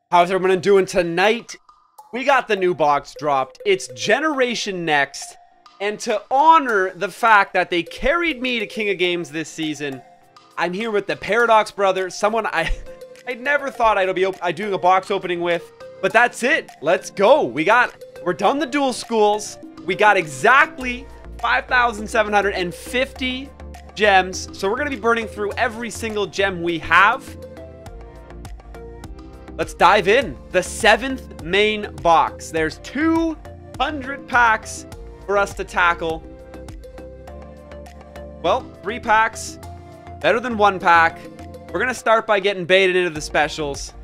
How's everyone doing tonight? We got the new box dropped. It's Generation Next. And to honor the fact that they carried me to King of Games this season, I'm here with the Paradox brother, someone I never thought I'd be doing a box opening with. But that's it. Let's go. We're done the dual schools. We got exactly 5,750 gems. So we're going to be burning through every single gem we have. Let's dive in. The 7th main box. There's 200 packs for us to tackle. Well, 3 packs. Better than 1 pack. We're going to start by getting baited into the specials.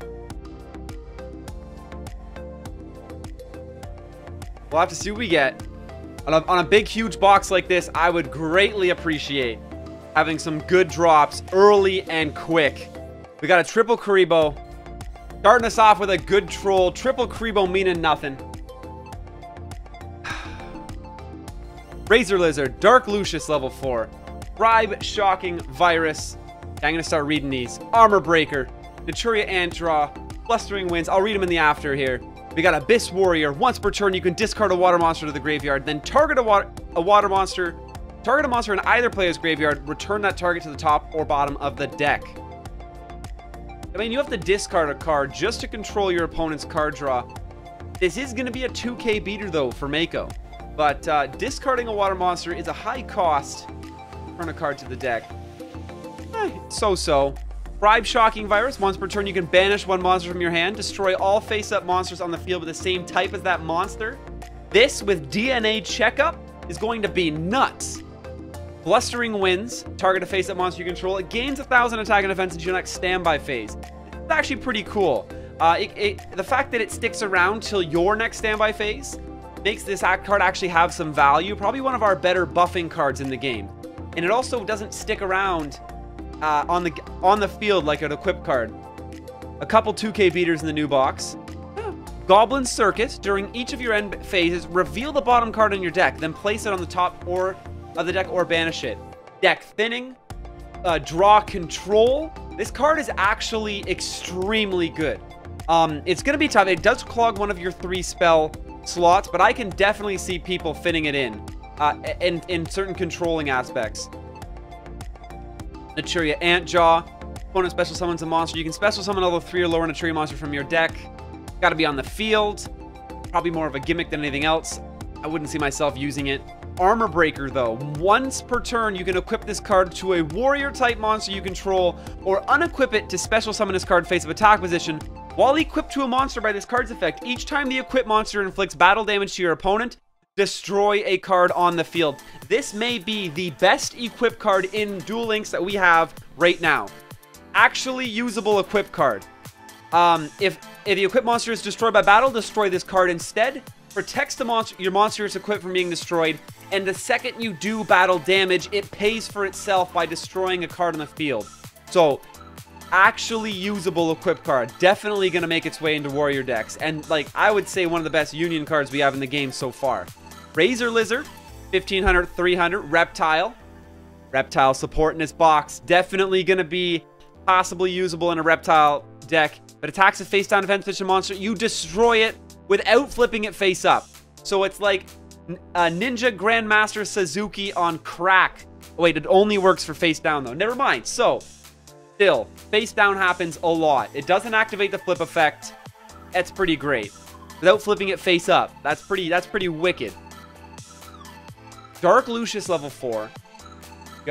We'll have to see what we get. On a big, huge box like this, I would greatly appreciate having some good drops early and quick. We got a triple Karibo. Starting us off with a good troll. Triple Karibo meaning nothing. Razor Lizard. Dark Lucius level 4. Bribe Shocking Virus. I'm going to start reading these. Armor Breaker. Naturia Ant Draw. Blustering Winds. I'll read them in the after here. We got Abyss Warrior. Once per turn, you can discard a water monster to the graveyard. Then target a water monster. Target a monster in either player's graveyard. Return that target to the top or bottom of the deck. I mean, you have to discard a card just to control your opponent's card draw. This is going to be a 2K beater, though, for Mako. But discarding a water monster is a high cost. Return a card to the deck. So-so. Bribe Shocking Virus. Once per turn, you can banish 1 monster from your hand. Destroy all face-up monsters on the field with the same type as that monster. This, with DNA Checkup, is going to be nuts. Blustering Winds. Target a face-up monster you control. It gains 1,000 attack and defense into your next standby phase. It's actually pretty cool. The fact that it sticks around till your next standby phase makes this card actually have some value. Probably one of our better buffing cards in the game. And it also doesn't stick around on the field like an equip card. A couple 2K beaters in the new box. Goblin Circuit. During each of your end phases, reveal the bottom card in your deck, then place it on the top of the deck or banish it. Deck Thinning. Draw Control. This card is actually extremely good. It's going to be tough. It does clog one of your 3 spell slots, but I can definitely see people fitting it in certain controlling aspects. Naturia Antjaw. Opponent special summons a monster. You can special summon a level 3 or lower Naturia monster from your deck. Got to be on the field. Probably more of a gimmick than anything else. I wouldn't see myself using it. Armor Breaker, though. Once per turn, you can equip this card to a warrior-type monster you control, or unequip it to special summon this card face of attack position. While equipped to a monster by this card's effect, each time the equipped monster inflicts battle damage to your opponent, destroy a card on the field. This may be the best equip card in Duel Links that we have right now. Actually usable equip card. If the equipped monster is destroyed by battle, destroy this card instead. Protects your monster is equipped from being destroyed, and the second you do battle damage, it pays for itself by destroying a card on the field. So, actually usable equip card. Definitely going to make its way into warrior decks, and like I would say one of the best union cards we have in the game so far. Razor Lizard, 1,500, 300. Reptile. Reptile support in this box. Definitely going to be possibly usable in a Reptile deck, but attacks a face-down defense position monster. You destroy it without flipping it face up. So it's like Ninja Grandmaster Suzuki on crack. Oh, wait, it only works for face down though. Never mind. So, still, face down happens a lot. It doesn't activate the flip effect. That's pretty great. Without flipping it face up. That's pretty wicked. Dark Lucius level 4.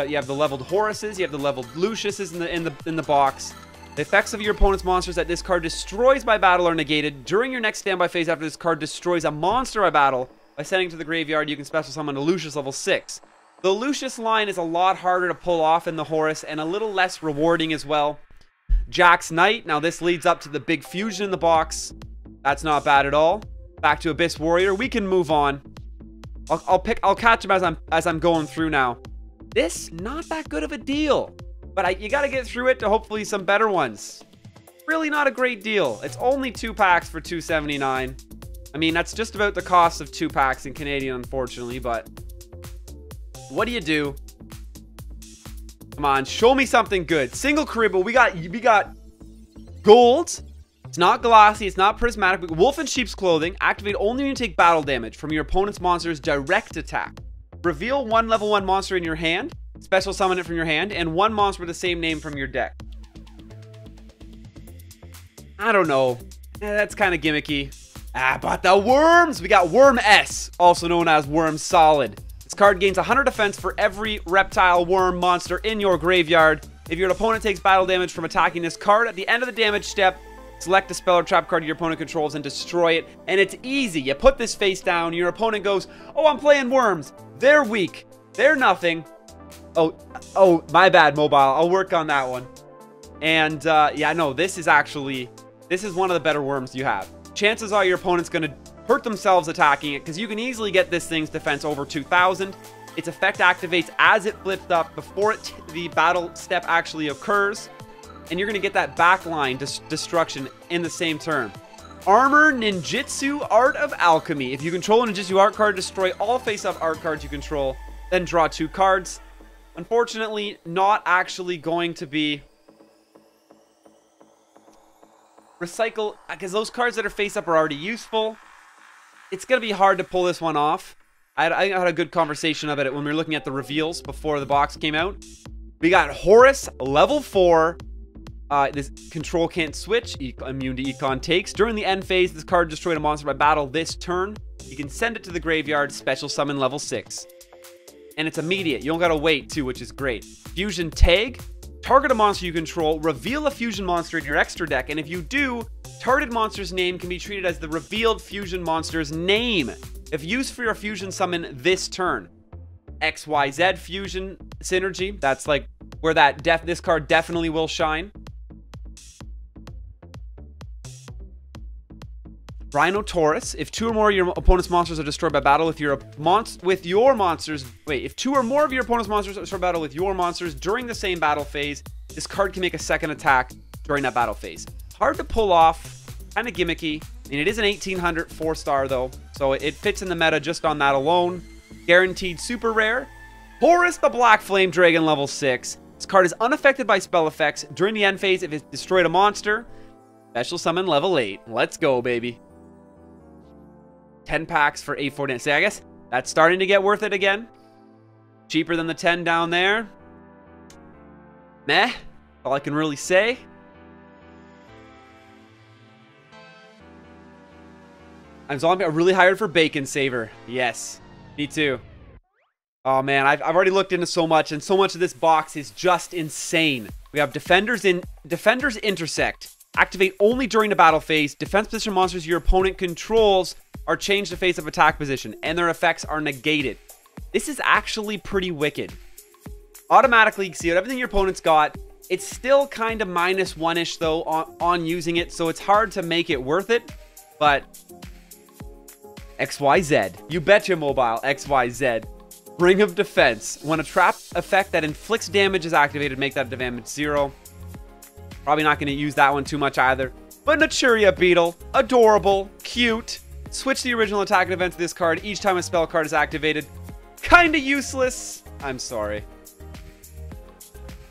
You have the leveled Horuses, you have the leveled Luciuses in the box. The effects of your opponent's monsters that this card destroys by battle are negated. During your next standby phase after this card destroys a monster by battle, by sending it to the graveyard, you can special summon a Lucius level 6. The Lucius line is a lot harder to pull off in the Horus and a little less rewarding as well. Jack's Knight. Now this leads up to the big fusion in the box. That's not bad at all. Back to Abyss Warrior. We can move on. I'll catch him as I'm going through now. This, not that good of a deal. But you gotta get through it to hopefully some better ones. Really not a great deal. It's only 2 packs for $2.79. I mean, that's just about the cost of 2 packs in Canadian, unfortunately, but what do? Come on, show me something good. Single Karibo. We got gold, It's not glossy, it's not prismatic. Wolf in sheep's clothing. Activate only when you take battle damage from your opponent's monster's direct attack. Reveal one level 1 monster in your hand. Special summon it from your hand. And one monster with the same name from your deck. I don't know. That's kind of gimmicky. But the worms! We got Worm S, also known as Worm Solid. This card gains 100 defense for every reptile worm monster in your graveyard. If your opponent takes battle damage from attacking this card, at the end of the damage step, select a spell or trap card your opponent controls and destroy it. And it's easy. You put this face down, your opponent goes, oh, I'm playing worms. They're weak. They're nothing. Oh, my bad, Mobile. I'll work on that one. And, yeah, no, this is one of the better worms you have. Chances are your opponent's going to hurt themselves attacking it, because you can easily get this thing's defense over 2,000. Its effect activates as it flips up before the battle step actually occurs. And you're going to get that backline destruction in the same turn. Armor Ninjutsu Art of Alchemy. If you control a Ninjutsu art card, destroy all face-up art cards you control, then draw 2 cards. Unfortunately, not actually going to be recycle, because those cards that are face-up are already useful. It's going to be hard to pull this one off. I had a good conversation about it when we were looking at the reveals before the box came out. We got Horus, level 4. This control can't switch, immune to econ takes. During the end phase, this card destroyed a monster by battle this turn. You can send it to the graveyard, special summon level 6. And it's immediate. You don't gotta wait too, which is great. Fusion Tag. Target a monster you control, reveal a fusion monster in your extra deck, and if you do, targeted monster's name can be treated as the revealed fusion monster's name. If used for your fusion summon this turn. XYZ fusion synergy. That's like where this card definitely will shine. Rhinotaurus. If 2 or more of your opponent's monsters are destroyed by battle if 2 or more of your opponent's monsters are destroyed by battle with your monsters during the same battle phase, this card can make a second attack during that battle phase. Hard to pull off, kind of gimmicky. I mean, it is an 1800 4-star though, so it fits in the meta just on that alone. Guaranteed super rare. Horus the Black Flame Dragon, level 6. This card is unaffected by spell effects during the end phase if it destroyed a monster. Special summon level 8. Let's go, baby. 10 packs for 840. See, I guess that's starting to get worth it again. Cheaper than the 10 down there. Meh. All I can really say. I'm really hired for Bacon Saver. Yes, me too. Oh man, I've already looked into so much, and so much of this box is just insane. We have Defenders Intersect. Activate only during the battle phase. Defense position monsters your opponent controls are changed to face-up attack position, and their effects are negated. This is actually pretty wicked. Automatically, you see everything your opponent's got. It's still kind of -1-ish though on using it, so it's hard to make it worth it. But XYZ, you betcha, Mobile. XYZ. Ring of Defense. When a trap effect that inflicts damage is activated, make that damage 0. Probably not going to use that one too much either. But Naturia Beetle. Adorable. Cute. Switch the original attack and event to this card each time a spell card is activated. Kinda useless. I'm sorry.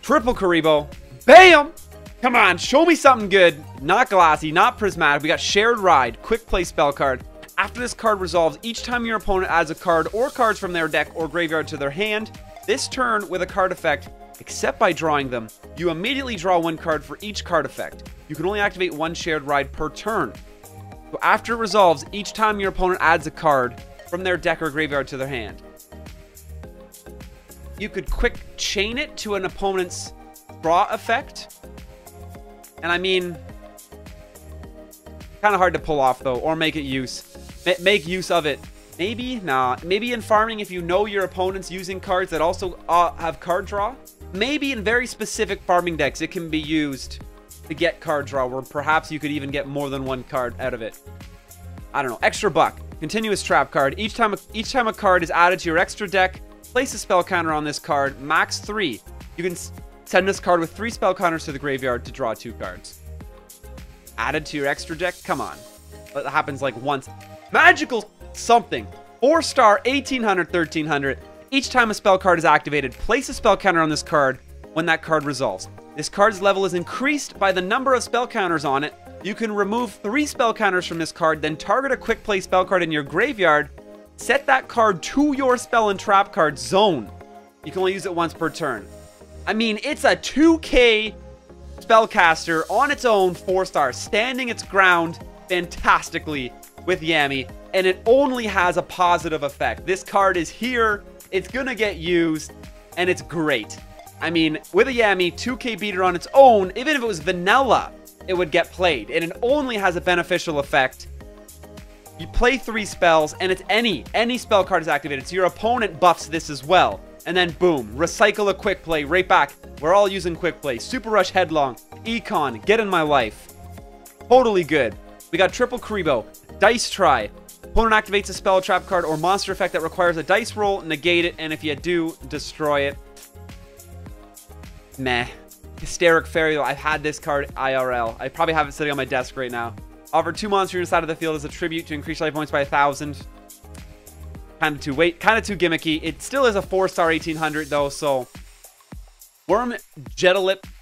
Triple Karibo. Bam! Come on, show me something good. Not glossy, not prismatic. We got Shared Ride. Quick play spell card. After this card resolves, each time your opponent adds a card or cards from their deck or graveyard to their hand, this turn with a card effect, except by drawing them, you immediately draw 1 card for each card effect. You can only activate 1 Shared Ride per turn. So after it resolves, each time your opponent adds a card from their deck or graveyard to their hand. You could quick chain it to an opponent's draw effect. And I mean, kind of hard to pull off though, or make use of it. Maybe, nah. Maybe in farming, if you know your opponent's using cards that also have card draw. Maybe in very specific farming decks, it can be used to get card draw, where perhaps you could even get more than 1 card out of it. I don't know. Extra buck. Continuous trap card. Each time a card is added to your extra deck, place a spell counter on this card. Max 3. You can send this card with 3 spell counters to the graveyard to draw 2 cards. Added to your extra deck? Come on. That happens like once. Magical something. 4-star, 1800, 1300. Each time a spell card is activated, place a spell counter on this card when that card resolves. This card's level is increased by the number of spell counters on it You can remove 3 spell counters from this card, then target a quick play spell card in your graveyard. Set that card to your spell and trap card zone. You can only use it once per turn. I mean, it's a 2K spellcaster on its own, 4-star, standing its ground fantastically with Yami, and it only has a positive effect. This card is here, it's gonna get used, and it's great. I mean, with a Yami, 2K beater on its own, even if it was vanilla, it would get played, and it only has a beneficial effect. You play 3 spells, and it's any spell card is activated, so your opponent buffs this as well. And then boom, recycle a quick play right back. We're all using quick play. Super Rush Headlong, Econ, Get in My Life. Totally good. We got Triple Karibo, Dice Try. Opponent activates a spell, trap card, or monster effect that requires a dice roll, negate it, and if you do, destroy it. Meh. Hysteric Fairy, I've had this card IRL. I probably have it sitting on my desk right now. Offer 2 monsters inside of the field as a tribute to increase life points by 1,000. Kind of too gimmicky. It still is a 4-star 1800 though, so Worm Jetalips.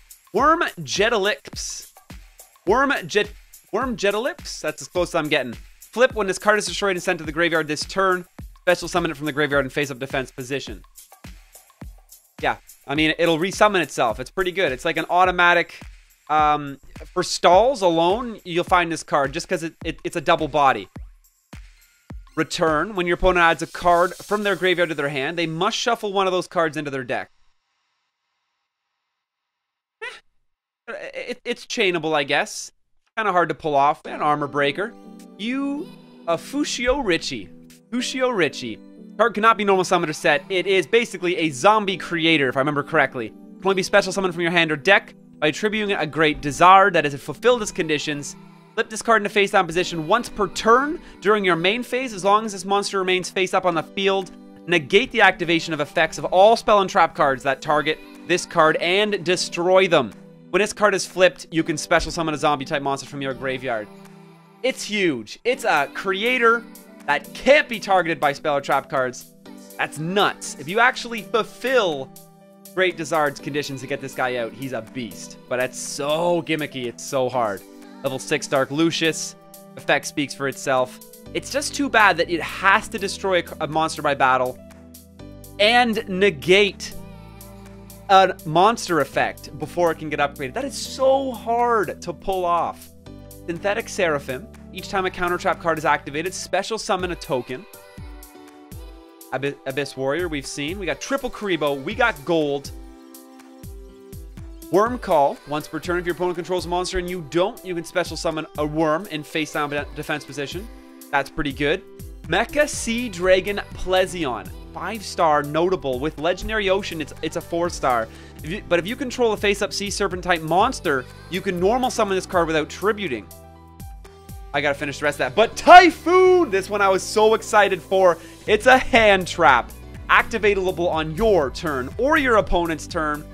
That's as close as I'm getting. Flip when this card is destroyed and sent to the graveyard this turn. Special summon it from the graveyard in face-up defense position. Yeah, I mean, it'll resummon itself. It's pretty good. It's like an automatic. For stalls alone, you'll find this card just because it's a double body. Return. When your opponent adds a card from their graveyard to their hand, they must shuffle one of those cards into their deck. It's chainable, I guess. Kind of hard to pull off. An Armor Breaker. Fushio Richie. Card cannot be normal summoned or set. It is basically a zombie creator, if I remember correctly. It can only be special summoned from your hand or deck by attributing a Great Desire that has fulfilled its conditions. Flip this card into face-down position once per turn during your main phase, as long as this monster remains face-up on the field. Negate the activation of effects of all spell and trap cards that target this card and destroy them. When this card is flipped, you can special summon a zombie-type monster from your graveyard. It's huge. It's a creator that can't be targeted by spell or trap cards. That's nuts. If you actually fulfill Great Desired's conditions to get this guy out, he's a beast. But it's so gimmicky, it's so hard. Level 6 Dark Lucius. Effect speaks for itself. It's just too bad that it has to destroy a monster by battle and negate a monster effect before it can get upgraded. That is so hard to pull off. Synthetic Seraphim. Each time a counter trap card is activated, special summon a token. Abyss Warrior, we've seen. We got Triple Karibo. We got Gold. Worm Call. Once per turn, if your opponent controls a monster and you don't, you can special summon a worm in face-down defense position. That's pretty good. Mecha Sea Dragon Plesion. 5-star, notable. With Legendary Ocean, it's a 4-star. But if you control a face-up Sea Serpent-type monster, you can normal summon this card without tributing. I gotta finish the rest of that. But Typhoon! This one I was so excited for. It's a hand trap. Activatable on your turn or your opponent's turn.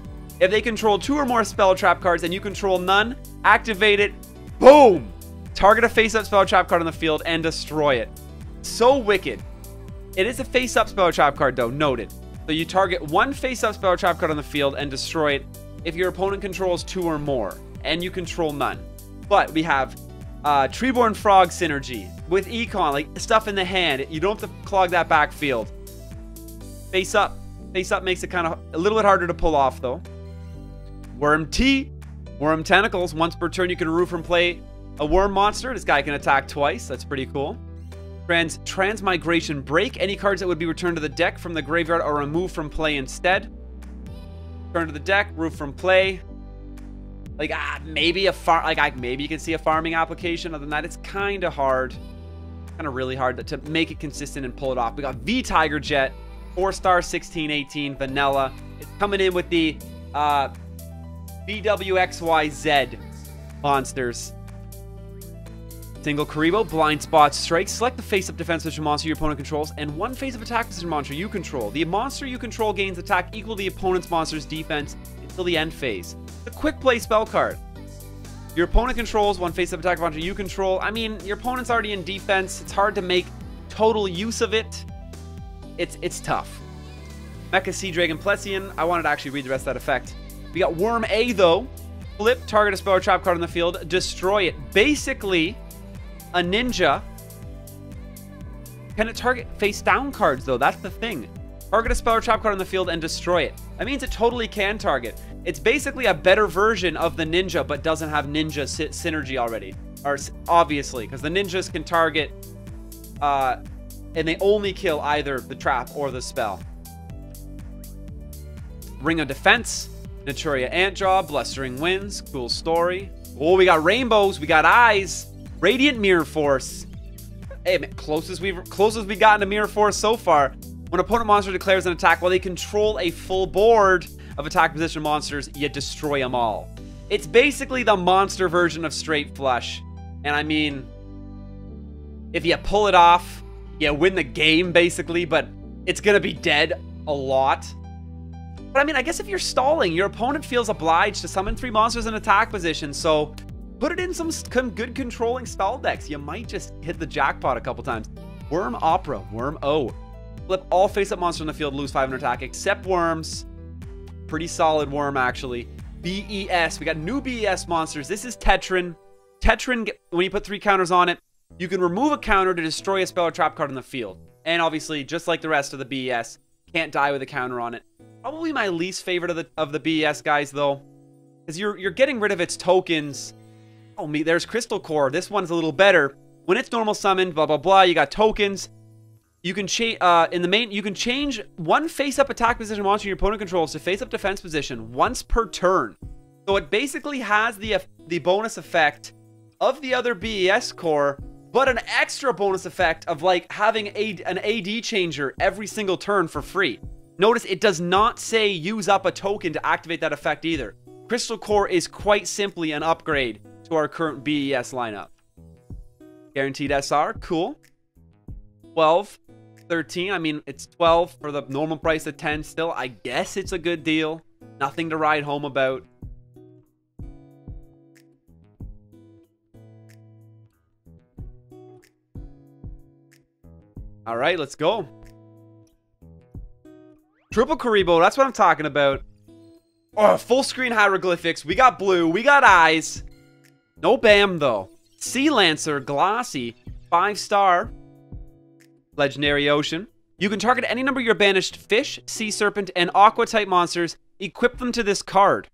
If they control 2 or more spell trap cards and you control none, activate it. Boom! Target a face-up spell trap card on the field and destroy it. So wicked. It is a face-up spell trap card though, noted. So you target 1 face-up spell trap card on the field and destroy it if your opponent controls 2 or more and you control none. But we have Treeborn Frog synergy with Econ, like stuff in the hand. You don't have to clog that backfield. Face up. Face up makes it kind of a little bit harder to pull off though. Worm T. Worm Tentacles. Once per turn you can remove from play a worm monster. This guy can attack twice. That's pretty cool. Transmigration Break. Any cards that would be returned to the deck from the graveyard are removed from play instead. Turn to the deck, remove from play. Like, maybe maybe you can see a farming application. Other than that, it's kind of hard. Kind of really hard to make it consistent and pull it off. We got V Tiger Jet, 4-star, 1618, vanilla. It's coming in with the BWXYZ monsters. Single Karibo, Blind Spot Strike. Select the face-up defense position monster your opponent controls and 1 face-up attack position monster you control. The monster you control gains attack equal to the opponent's monster's defense until the end phase. A quick play spell card. Your opponent controls 1 face-up attack monster you control. I mean, your opponent's already in defense. It's hard to make total use of it. It's tough. Mecha Sea Dragon Plesion. I wanted to actually read the rest of that effect. We got Worm A though. Flip, target a spell or trap card on the field, destroy it. Basically, a ninja. Can it target face down cards, though? That's the thing. Target a spell or trap card on the field and destroy it. That means it totally can target. It's basically a better version of the ninja, but doesn't have ninja synergy already. Or obviously, because the ninjas can target, and they only kill either the trap or the spell. Ring of Defense, Naturia Antjaw, Blustering Winds, cool story. Oh, we got rainbows, we got eyes, Radiant Mirror Force. Hey, man, closest we gotten to Mirror Force so far. When opponent monster declares an attack while they control a full board of attack position monsters, you destroy them all. It's basically the monster version of Straight Flush. And I mean, if you pull it off, you win the game, basically, but it's going to be dead a lot. But I mean, I guess if you're stalling, your opponent feels obliged to summon 3 monsters in attack position, so put it in some good controlling stall decks. You might just hit the jackpot a couple times. Worm Opera, Worm O. Flip all face-up monsters on the field, lose 5 in attack, except worms. Pretty solid worm, actually. BES. We got new BES monsters. This is Tetrin. Tetrin, when you put 3 counters on it, you can remove a counter to destroy a spell or trap card on the field. And obviously, just like the rest of the BES, can't die with a counter on it. Probably my least favorite of the BES guys, though. Because you're getting rid of its tokens. Oh, there's Crystal Core. This one's a little better. When it's normal summoned, blah, blah, blah, you got tokens. You can change you can change 1 face-up attack position monster your opponent controls to face-up defense position once per turn. So it basically has the bonus effect of the other BES core, but an extra bonus effect of like having an AD changer every single turn for free. Notice it does not say use up a token to activate that effect either. Crystal Core is quite simply an upgrade to our current BES lineup. Guaranteed SR, cool. 12. 13. I mean, it's 12 for the normal price of 10 still. I guess it's a good deal. Nothing to ride home about. All right, let's go. Triple Karibo, that's what I'm talking about. Oh, full screen hieroglyphics. We got blue. We got eyes. No BAM, though. Sea Lancer, Glossy, 5-star. Legendary Ocean. You can target any number of your banished fish, sea serpent, and aqua type monsters. Equip them to this card.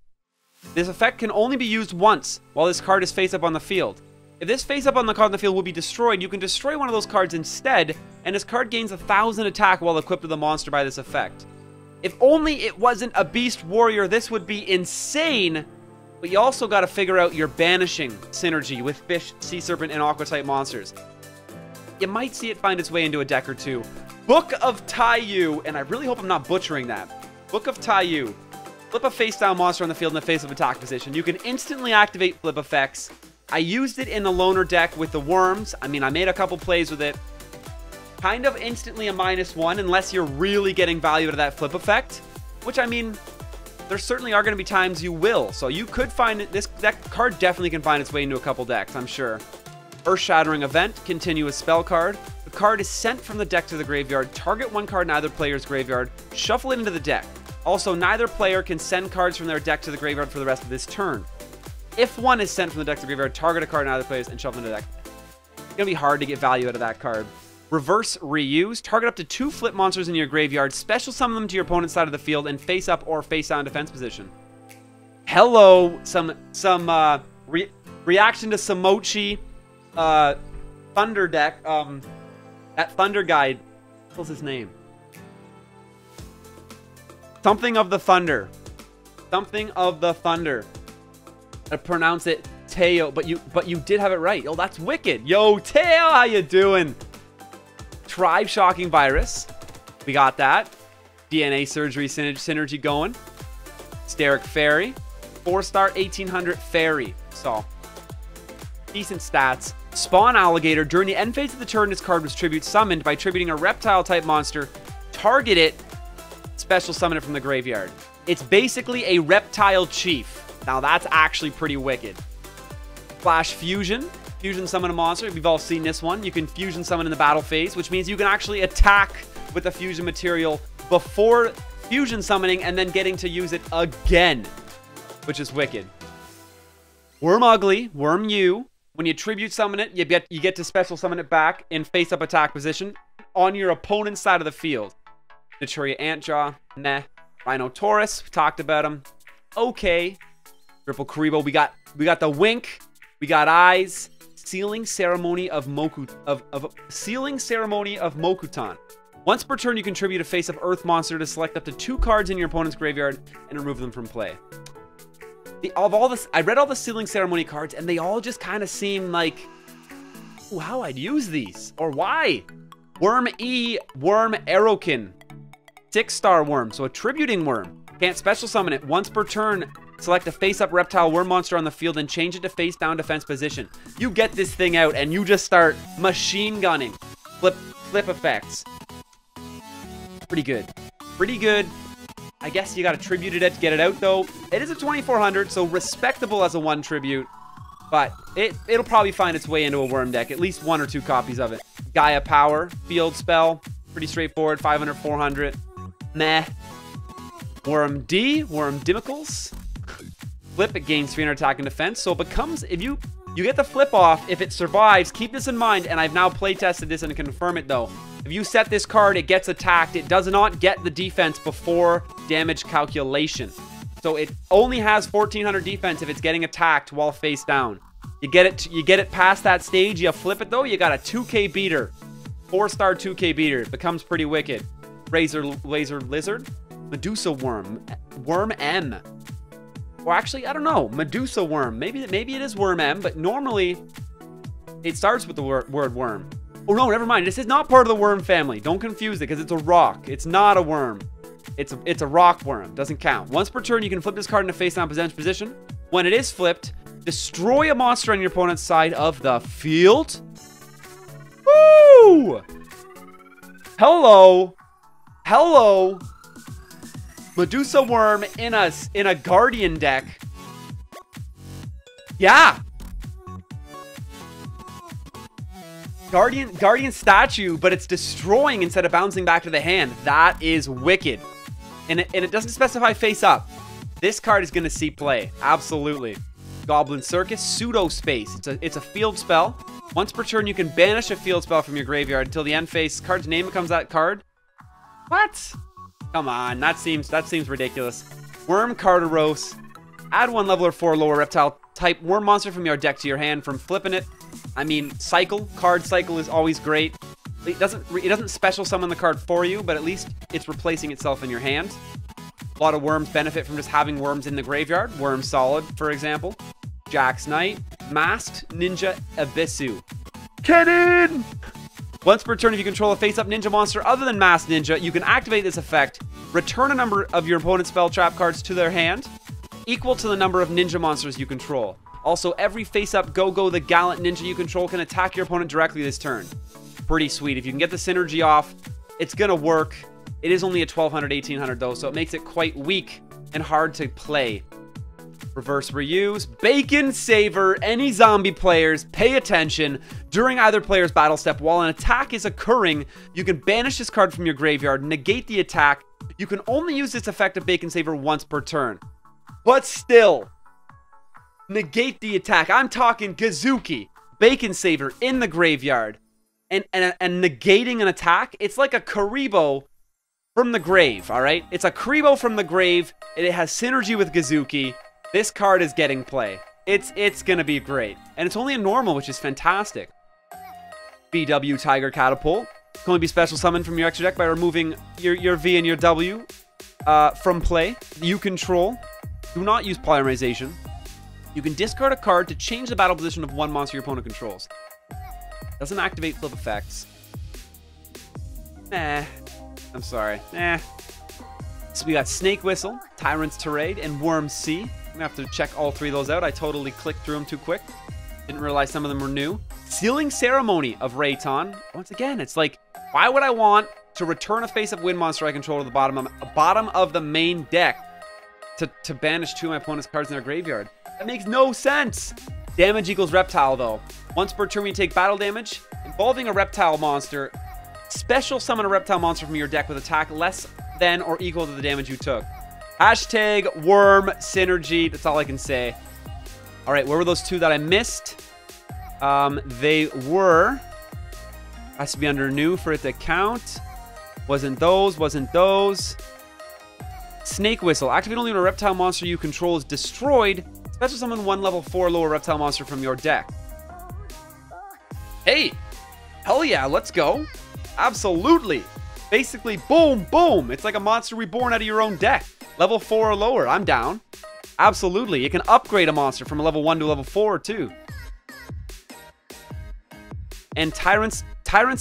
This effect can only be used once while this card is face up on the field. If this face up on the card on the field will be destroyed, you can destroy one of those cards instead, and this card gains 1,000 attack while equipped with a monster by this effect. If only it wasn't a Beast Warrior, this would be insane. But you also got to figure out your banishing synergy with fish, sea serpent, and aqua type monsters. You might see it find its way into a deck or two. Book of Taiyu, and I really hope I'm not butchering that. Book of Taiyu. Flip a face-down monster on the field in the face of attack position. You can instantly activate flip effects. I used it in the loner deck with the worms. I mean, I made a couple plays with it. Kind of instantly a -1 unless you're really getting value out of that flip effect. Which, I mean, there certainly are going to be times you will. So you could find it. That card definitely can find its way into a couple decks, I'm sure. Earth-Shattering Event, continuous spell card. The card is sent from the deck to the graveyard. Target 1 card in either player's graveyard. Shuffle it into the deck. Also, neither player can send cards from their deck to the graveyard for the rest of this turn. If one is sent from the deck to the graveyard, target a card in either player's and shuffle into the deck. It's going to be hard to get value out of that card. Reverse Reuse. Target up to 2 flip monsters in your graveyard. Special summon them to your opponent's side of the field in face up or face down defense position. Hello. Some reaction to Samochi. Thunder deck, that Thunder guide, what's his name? Something of the Thunder. Something of the Thunder. I pronounce it Teo, but you did have it right. Oh, that's wicked. Yo, Teo, how you doing? Tribe Shocking Virus. We got that. DNA Surgery Synergy going. Steric Fairy. 4-star 1800 Fairy. So, decent stats. Spawn Alligator. During the end phase of the turn, this card was tribute summoned by tributing a reptile type monster. Target it. Special summon it from the graveyard. It's basically a reptile chief. Now that's actually pretty wicked. Flash Fusion. Fusion summon a monster. We've all seen this one. You can fusion summon in the battle phase, which means you can actually attack with the fusion material before fusion summoning and then getting to use it again, which is wicked. Worm Ugly, Worm U. When you tribute summon it, you get to special summon it back in face-up attack position on your opponent's side of the field. Naturia Antjaw, meh. Rhinotaurus, we talked about him. Okay. Triple Karibo, we got the Wink, we got Eyes. Sealing Ceremony of Sealing Ceremony of Mokutan. Once per turn, you contribute a face-up Earth monster to select up to 2 cards in your opponent's graveyard and remove them from play. I read all the Sealing Ceremony cards, and they all just kind of seem like, ooh, how I'd use these, or why. Worm E, Worm Aerokin. 6-star worm, so a tributing worm. Can't special summon it. Once per turn, select a face-up reptile worm monster on the field and change it to face-down defense position. You get this thing out, and you just start machine gunning. Flip effects. Pretty good. Pretty good. I guess you got to tribute it to get it out, though. It is a 2400, so respectable as a 1 tribute. But it'll probably find its way into a worm deck. At least 1 or 2 copies of it. Gaia Power. Field spell. Pretty straightforward. 500, 400. Meh. Worm D. Worm Dimicles. Flip, it gains 300 attack and defense. So it becomes, if you get the flip off, if it survives, keep this in mind. And I've now playtested this and confirm it, though. If you set this card, it gets attacked. It does not get the defense before damage calculation. So it only has 1400 defense if it's getting attacked while face down. You get it past that stage, you flip it though, you got a 2k beater. 4-star 2k beater. It becomes pretty wicked. Laser Lizard. Medusa Worm. Worm M. Or actually, I don't know. Medusa Worm. Maybe it is Worm M, but normally it starts with the word worm. Oh no, never mind. This is not part of the worm family. Don't confuse it because it's a rock. It's not a worm. It's a rock worm. Doesn't count. Once per turn, you can flip this card into face-down position. When it is flipped, destroy a monster on your opponent's side of the field. Woo! Hello. Hello. Medusa Worm in a Guardian deck. Yeah. Guardian statue, but it's destroying instead of bouncing back to the hand. That is wicked. And it doesn't specify face up. This card is going to see play. Absolutely. Goblin Circus, Pseudo Space. It's a field spell. Once per turn, you can banish a field spell from your graveyard until the end phase. Card's name becomes that card. What? Come on, that seems ridiculous. Worm Carteros. Add 1 level or 4 lower reptile type worm monster from your deck to your hand from flipping it. I mean, card cycle is always great. It doesn't special summon the card for you, but at least it's replacing itself in your hand. A lot of worms benefit from just having worms in the graveyard. Worm Solid, for example. Jax Knight. Masked Ninja Abyssu. Cannon! Once per turn, if you control a face-up ninja monster other than Masked Ninja, you can activate this effect. Return a number of your opponent's spell trap cards to their hand, equal to the number of ninja monsters you control. Also, every face-up Go-Go the Gallant Ninja you control can attack your opponent directly this turn. Pretty sweet. If you can get the synergy off, it's gonna work. It is only a 1200, 1800 though, so it makes it quite weak and hard to play. Reverse reuse. Bacon Saver. Any zombie players, pay attention. During either player's battle step, while an attack is occurring, you can banish this card from your graveyard, negate the attack. You can only use this effect of Bacon Saver once per turn. But still, negate the attack. I'm talking Kazuki. Bacon Saver in the graveyard. And negating an attack, it's like a Karibo from the grave, alright? It's a Karibo from the grave. It has synergy with Kazuki. This card is getting play. It's gonna be great. And it's only a normal, which is fantastic. VW Tiger Catapult. Can only be special summoned from your extra deck by removing your V and your W from play. You control. Do not use polymerization. You can discard a card to change the battle position of 1 monster your opponent controls. Doesn't activate flip effects. Nah. I'm sorry. Nah. So we got Snake Whistle, Tyrant's Tirade, and Worm C. I'm gonna have to check all 3 of those out. I totally clicked through them too quick. Didn't realize some of them were new. Sealing Ceremony of Rayton. Once again, it's like, why would I want to return a face-up wind monster I control to the bottom of the main deck to banish 2 of my opponent's cards in their graveyard? That makes no sense. Damage equals reptile, though. Once per turn, when you take battle damage involving a reptile monster, special summon a reptile monster from your deck with attack less than or equal to the damage you took. Hashtag worm synergy. That's all I can say. All right, where were those two that I missed? They were... Has to be under new for it to count. Wasn't those. Snake Whistle. Activate only when a reptile monster you control is destroyed. Special summon one level 4 lower reptile monster from your deck. Hey! Hell yeah, let's go. Absolutely. Basically, boom, boom. It's like a monster reborn out of your own deck. Level 4 or lower. I'm down. Absolutely. You can upgrade a monster from a level 1 to a level 4, too. And Tyrant's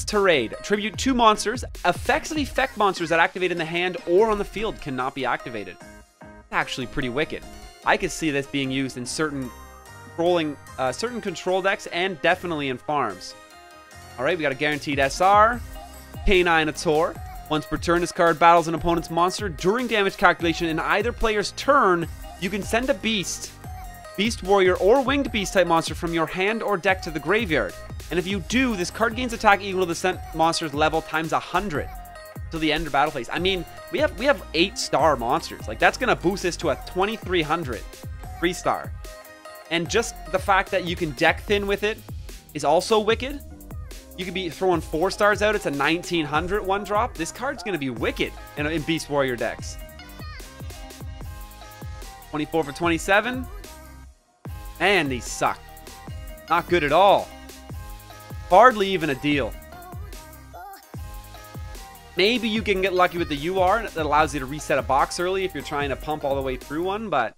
Tirade. Attribute 2 monsters. Effects of effect monsters that activate in the hand or on the field cannot be activated. It's actually pretty wicked. I could see this being used in certain control decks and definitely in farms. All right, we got a guaranteed SR. Caninosaur. Once per turn, this card battles an opponent's monster. During damage calculation in either player's turn, you can send a beast, beast warrior, or winged beast type monster from your hand or deck to the graveyard. And if you do, this card gains attack equal to the sent monster's level times 100 till the end of battle phase. I mean, we have 8-star monsters. Like, that's gonna boost this to a 2300 3-star. And just the fact that you can deck thin with it is also wicked. You could be throwing 4 stars out. It's a 1900 1-drop. This card's going to be wicked in Beast Warrior decks. 24 for 27. Man, these suck. Not good at all. Hardly even a deal. Maybe you can get lucky with the UR that allows you to reset a box early if you're trying to pump all the way through one, but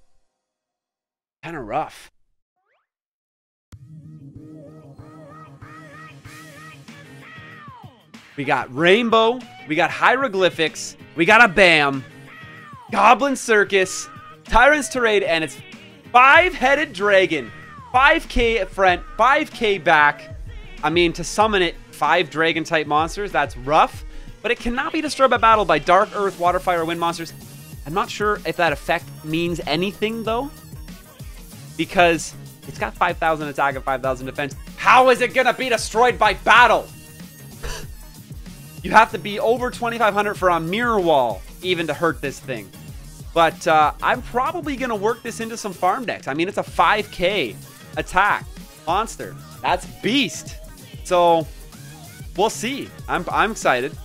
kind of rough. We got Rainbow, we got Hieroglyphics, we got a BAM, Goblin Circus, Tyrant's Tirade, and it's 5-headed dragon. 5k at front, 5k back. I mean, to summon it, 5 dragon-type monsters, that's rough. But it cannot be destroyed by battle by Dark Earth, Water, Fire, or Wind monsters. I'm not sure if that effect means anything, though. Because it's got 5,000 attack and 5,000 defense. How is it going to be destroyed by battle? You have to be over 2,500 for a mirror wall even to hurt this thing. But I'm probably going to work this into some farm decks. I mean, it's a 5k attack monster. That's beast. So we'll see. I'm excited.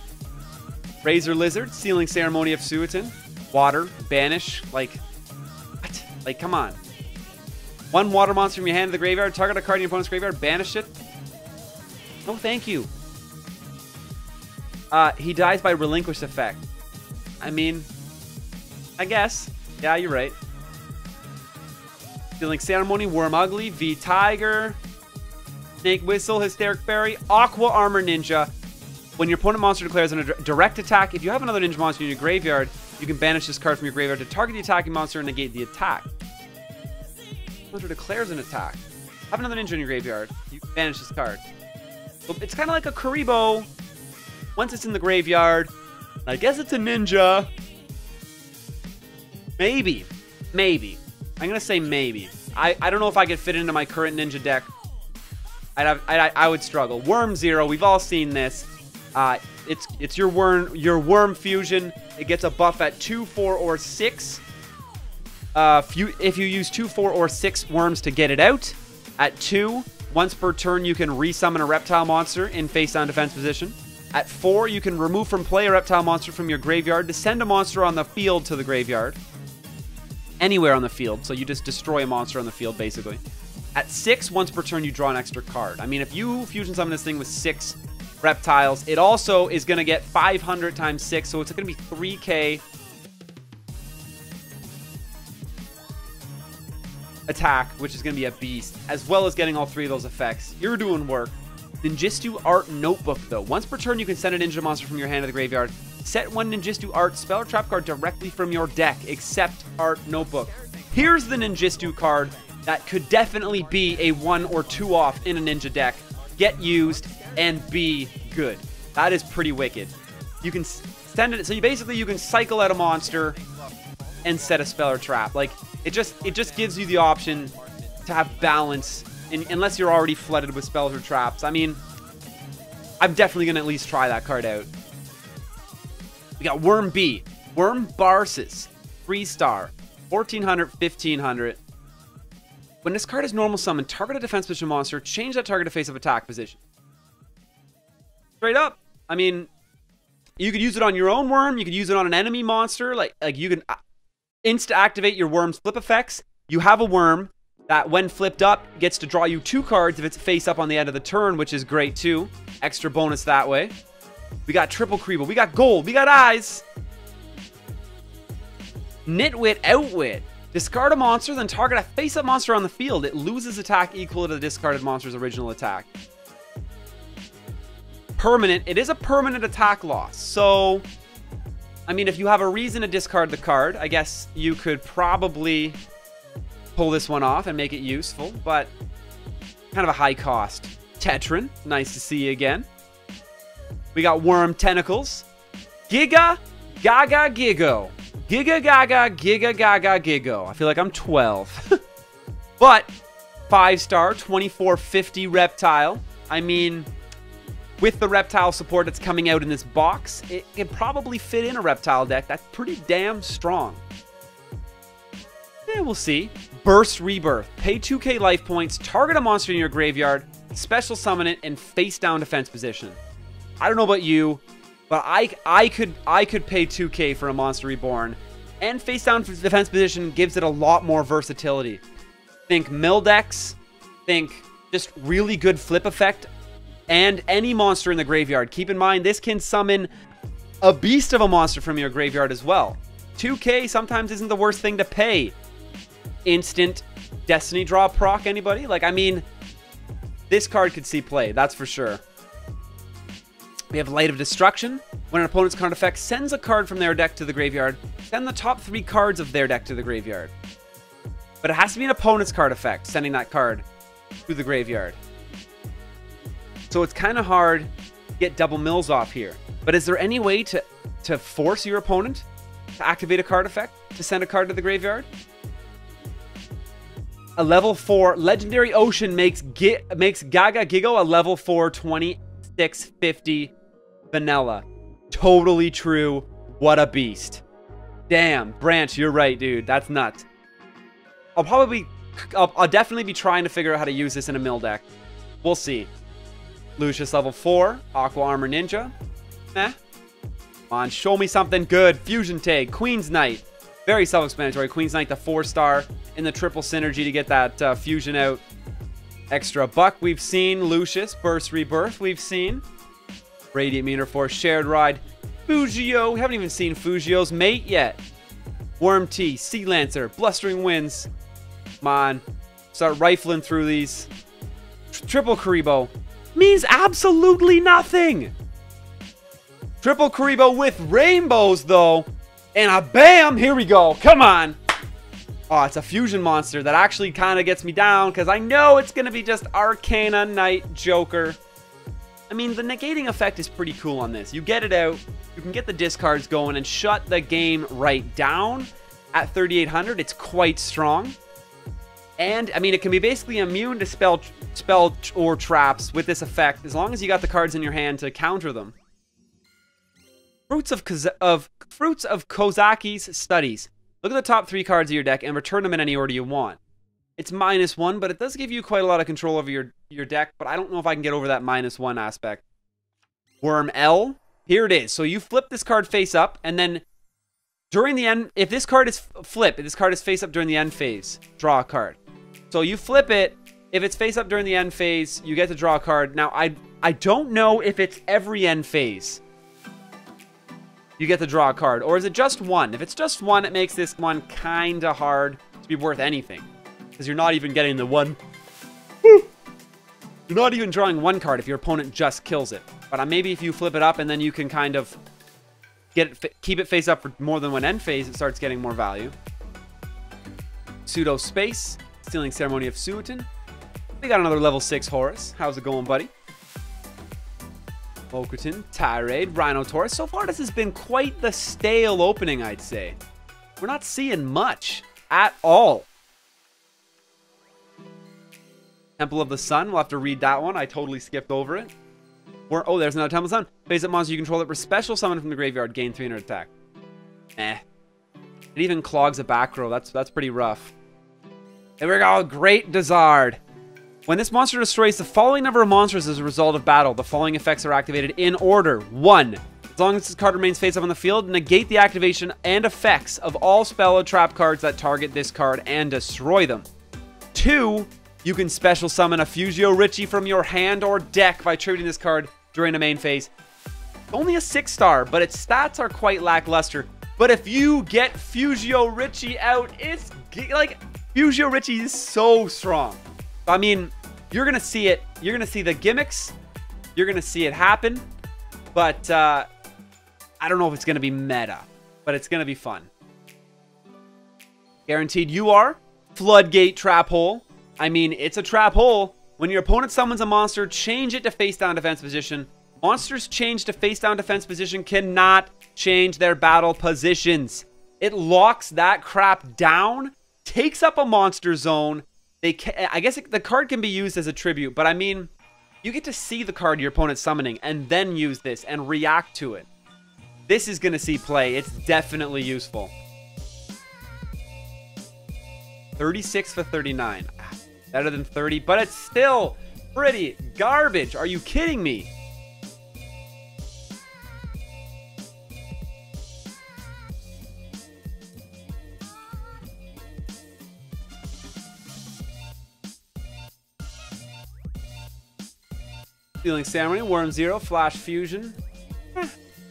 Razor Lizard, Sealing Ceremony of Suiton, Water, Banish. Like, what? Like, come on. 1 water monster from your hand to the graveyard. Target a card in your opponent's graveyard. Banish it. No, thank you. He dies by relinquished effect. I mean, I guess. Yeah, you're right. Sealing Ceremony, Worm Ugly, V Tiger, Snake Whistle, Hysteric Fairy, Aqua Armor Ninja. When your opponent monster declares a direct attack, if you have another ninja monster in your graveyard, you can banish this card from your graveyard to target the attacking monster and negate the attack. Monster declares an attack. Have another ninja in your graveyard. You can banish this card. So it's kind of like a Karibo. Once it's in the graveyard, I guess it's a ninja. Maybe. Maybe. I'm going to say maybe. I don't know if I could fit it into my current ninja deck. I would struggle. Worm Zero, we've all seen this. It's your worm fusion. It gets a buff at 2, 4, or 6. If you use 2, 4, or 6 worms to get it out. At 2, once per turn, you can resummon a reptile monster in face-down defense position. At 4, you can remove from play a reptile monster from your graveyard to send a monster on the field to the graveyard. Anywhere on the field, so you just destroy a monster on the field, basically. At 6, once per turn, you draw an extra card. I mean, if you fusion summon this thing with 6 reptiles, it also is going to get 500 times 6, so it's going to be 3k attack, which is going to be a beast, as well as getting all 3 of those effects. You're doing work. Ninjistu Art Notebook, though. Once per turn, you can send a ninja monster from your hand to the graveyard. Set 1 Ninjistu Art spell or trap card directly from your deck, except Art Notebook. Here's the Ninjistu card that could definitely be a 1 or 2 off in a ninja deck. Get used and be good. That is pretty wicked. You can send it, so you can cycle out a monster and set a spell or trap. Like, it just gives you the option to have balance. Unless you're already flooded with spells or traps. I mean, I'm definitely going to at least try that card out. We got Worm B. Worm Barsis. 3-star. 1400, 1500. When this card is normal summon, target a defense position monster, change that target to face-up attack position. Straight up. I mean, you could use it on your own worm. You could use it on an enemy monster. Like you can insta-activate your worm's flip effects. You have a worm that, when flipped up, gets to draw you 2 cards if it's face-up on the end of the turn, which is great, too. Extra bonus that way. We got triple Kriebel. We got gold. We got eyes. Nitwit Outwit. Discard a monster, then target a face-up monster on the field. It loses attack equal to the discarded monster's original attack. Permanent. It is a permanent attack loss. So, I mean, if you have a reason to discard the card, I guess you could probably pull this one off and make it useful, but kind of a high cost. Tetrin. Nice to see you again. We got Worm Tentacles. Giga Gaga Gigo. Giga Gaga Giga Gaga Gigo. I feel like I'm 12. But 5-star 2450 reptile. I mean, with the reptile support that's coming out in this box, it can probably fit in a reptile deck. That's pretty damn strong. Yeah, we'll see. Burst Rebirth. Pay 2k life points, target a monster in your graveyard, special summon it, and face down defense position. I don't know about you, but I could pay 2k for a monster reborn, and face down defense position gives it a lot more versatility. Think Mildex, think just really good flip effect, and any monster in the graveyard. Keep in mind, this can summon a beast of a monster from your graveyard as well. 2k sometimes isn't the worst thing to pay. Instant Destiny Draw proc, anybody? Like, I mean, this card could see play, that's for sure. We have Light of Destruction. When an opponent's card effect sends a card from their deck to the graveyard, send the top 3 cards of their deck to the graveyard. But it has to be an opponent's card effect, sending that card to the graveyard. So it's kind of hard to get double mills off here. But is there any way to force your opponent to activate a card effect, to send a card to the graveyard? A level 4 Legendary Ocean makes Gaga Gigo a level 4 2650 vanilla. Totally true. What a beast. Damn, Branch, you're right, dude. That's nuts. I'll definitely be trying to figure out how to use this in a mill deck. We'll see. Lucius level 4. Aqua Armor Ninja. Come on, show me something good. Fusion Tag. Queen's Knight. Very self-explanatory. Queen's Knight, the 4-star in the triple synergy to get that fusion out. Extra Buck, we've seen. Lucius. Burst Rebirth, we've seen. Radiant Meter Force, Shared Ride. YuGiOh. We haven't even seen Fujio's mate yet. Worm Tea, Sea Lancer, Blustering Winds. Come on. Start rifling through these. Triple Karibo. Means absolutely nothing. Triple Karibo with rainbows, though. And a bam! Here we go. Come on. Oh, it's a fusion monster that actually kind of gets me down because I know it's going to be just Arcana Knight Joker. I mean, the negating effect is pretty cool on this. You get it out, you can get the discards going and shut the game right down. At 3,800, it's quite strong. And, I mean, it can be basically immune to spell or traps with this effect as long as you got the cards in your hand to counter them. Fruits of Kozaki's Studies. Look at the top 3 cards of your deck and return them in any order you want. It's -1, but it does give you quite a lot of control over your deck, but I don't know if I can get over that -1 aspect. Worm L. Here it is. So you flip this card face up, and then during the end, if this card is flip, if this card is face up during the end phase, draw a card. So you flip it. If it's face up during the end phase, you get to draw a card. Now, I don't know if it's every end phase you get to draw a card, or is it just one? If it's just one, it makes this one kind of hard to be worth anything, because you're not even getting the one. You're not even drawing one card if your opponent just kills it. But maybe if you flip it up and then you can kind of keep it face up for more than one end phase, it starts getting more value. Pseudo Space, Stealing Ceremony of Suiton. We got another level 6 Horus. How's it going, buddy? Okerton, Tirade, Rhinotaurus. So far, this has been quite the stale opening, I'd say. We're not seeing much at all. Temple of the Sun. We'll have to read that one. I totally skipped over it. Oh, there's another Temple of the Sun. Face up monster you control that were special summoned from the graveyard. Gain 300 attack. It even clogs a back row. That's pretty rough. There we go. Great Dizard. When this monster destroys the following number of monsters as a result of battle, the following effects are activated in order. 1. As long as this card remains face up on the field, negate the activation and effects of all spell or trap cards that target this card and destroy them. 2. You can special summon a YuGiOh Richie from your hand or deck by tributing this card during the main phase. Only a 6-star, but its stats are quite lackluster. But if you get YuGiOh Richie out, it's like YuGiOh Richie is so strong. I mean, you're gonna see it. You're gonna see the gimmicks. You're gonna see it happen. But I don't know if it's gonna be meta, but it's gonna be fun. Guaranteed you are. Floodgate Trap Hole. I mean, it's a trap hole. When your opponent summons a monster, change it to face down defense position. Monsters changed to face down defense position cannot change their battle positions. It locks that crap down, takes up a monster zone. I guess the card can be used as a tribute, but I mean, you get to see the card your opponent's summoning and then use this and react to it. This is going to see play. It's definitely useful. 36 for 39. Better than 30, but it's still pretty garbage. Are you kidding me? Stealing Samurai, Worm Zero, Flash Fusion.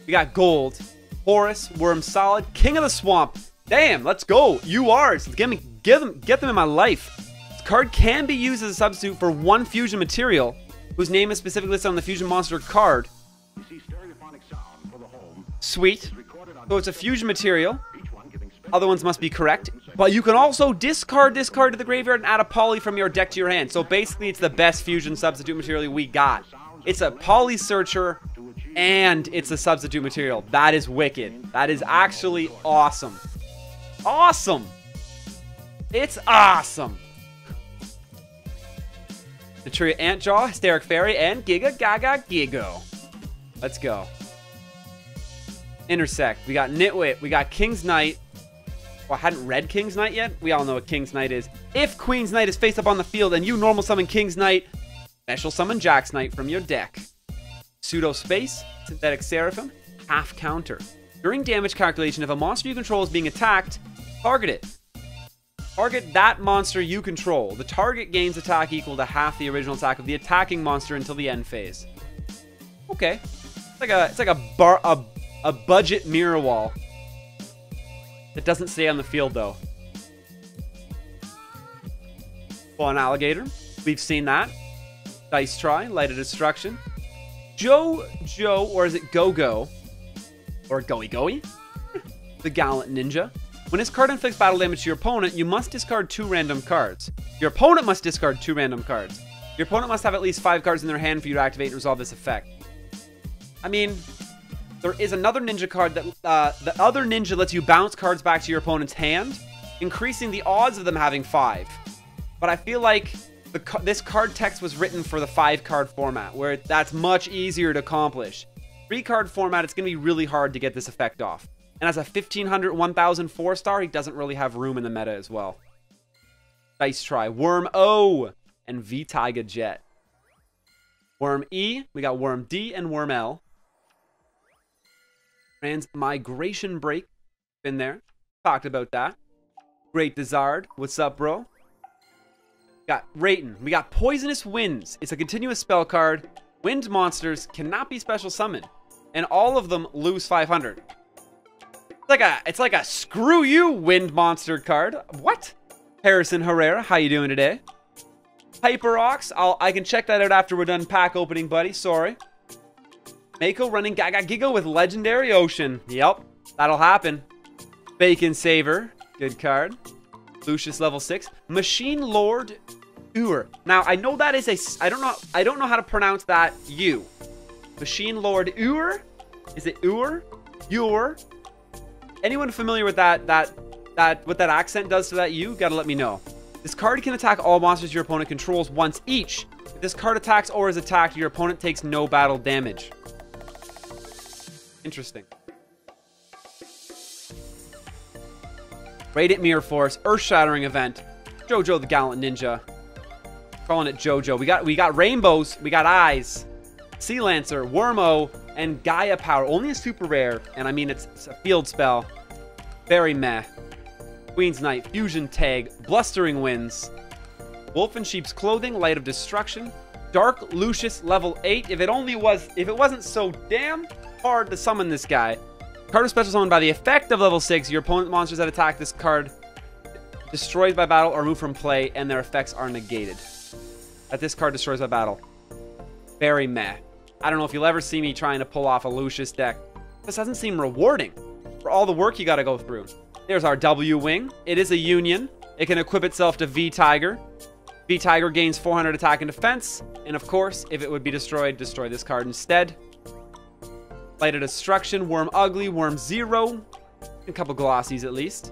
We got Gold, Horus, Worm Solid, King of the Swamp. Damn, let's go. URs. Get them in my life. This card can be used as a substitute for one fusion material, whose name is specifically listed on the fusion monster card. Sweet. So it's a fusion material. Other ones must be correct. But you can also discard this card to the graveyard and add a poly from your deck to your hand. So basically, it's the best fusion substitute material we got. It's a poly searcher, and it's a substitute material. That is wicked. That is actually awesome. Awesome. It's awesome. Naturia Antjaw, Hysteric Fairy, and Giga Gaga Gigo. Let's go. Intersect. We got Nitwit. We got King's Knight. Well, I hadn't read King's Knight yet. We all know what King's Knight is. If Queen's Knight is face up on the field and you normal summon King's Knight, special summon Jack's Knight from your deck. Pseudo Space, Synthetic Seraphim, half counter. During damage calculation, if a monster you control is being attacked, target it. Target that monster you control. The target gains attack equal to half the original attack of the attacking monster until the end phase. Okay. It's like a budget mirror wall. It doesn't stay on the field, though. Spawn Alligator. We've seen that. Dice Try. Light of Destruction. YuGiOh, or is it Go-Go? Or Goey-Goey? The Gallant Ninja. When this card inflicts battle damage to your opponent, you must discard 2 random cards. Your opponent must discard 2 random cards. Your opponent must have at least 5 cards in their hand for you to activate and resolve this effect. I mean, there is another ninja card that the other ninja lets you bounce cards back to your opponent's hand, increasing the odds of them having 5. But I feel like this card text was written for the 5-card format, where that's much easier to accomplish. 3-card format, it's going to be really hard to get this effect off. And as a 1500, 1000 4-star, he doesn't really have room in the meta as well. Dice Try. Worm O and V-Taiga Jet. Worm E, we got Worm D and Worm L. Transmigration Break, been there. Talked about that. Great Dizard, what's up, bro? Got Rayton. We got Poisonous Winds. It's a continuous spell card. Wind monsters cannot be special summoned, and all of them lose 500. It's like a screw you wind monster card. What? Harrison Herrera, how you doing today? Hyper Ox. I can check that out after we're done pack opening, buddy. Sorry. Mako running Gaga Giga with Legendary Ocean. Yep, that'll happen. Bacon Saver. Good card. Lucius level 6. Machine Lord Ur. Now, I know that is a... I don't know how to pronounce that U. Machine Lord Ur? Is it Ur? Ur? Anyone familiar with what that accent does to that U? Gotta let me know. This card can attack all monsters your opponent controls once each. If this card attacks or is attacked, your opponent takes no battle damage. Interesting. Radiant Mirror Force, Earth-Shattering Event. JoJo the Gallant Ninja. Calling it JoJo. We got rainbows. We got eyes. Sea Lancer, Wormo, and Gaia Power. Only a super rare, and I mean it's a field spell. Very meh. Queen's Knight, Fusion Tag, Blustering Winds, Wolf in Sheep's Clothing, Light of Destruction, Dark Lucius level 8. If it wasn't so damn hard to summon this guy. Card is special summoned by the effect of level 6. Your opponent's monsters that attack this card destroyed by battle or removed from play, and their effects are negated. That this card destroys by battle. Very meh. I don't know if you'll ever see me trying to pull off a Lucius deck. This doesn't seem rewarding for all the work you got to go through. There's our W-Wing. It is a union. It can equip itself to V-Tiger. V-Tiger gains 400 attack and defense. And of course, if it would be destroyed, destroy this card instead. Light of Destruction, Worm Ugly, Worm Zero. A couple glossies at least.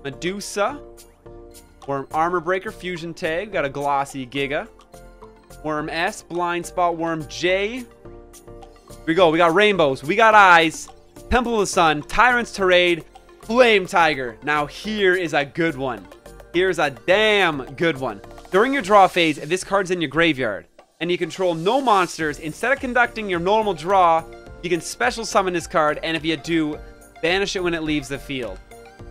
Medusa. Worm Armor Breaker, Fusion Tag. Got a glossy Giga. Worm S, Blind Spot, Worm J. Here we go. We got rainbows. We got eyes. Temple of the Sun, Tyrant's Tirade, Flame Tiger. Now here is a good one. Here's a damn good one. During your draw phase, if this card's in your graveyard and you control no monsters, instead of conducting your normal draw, you can special summon this card, and if you do, banish it when it leaves the field.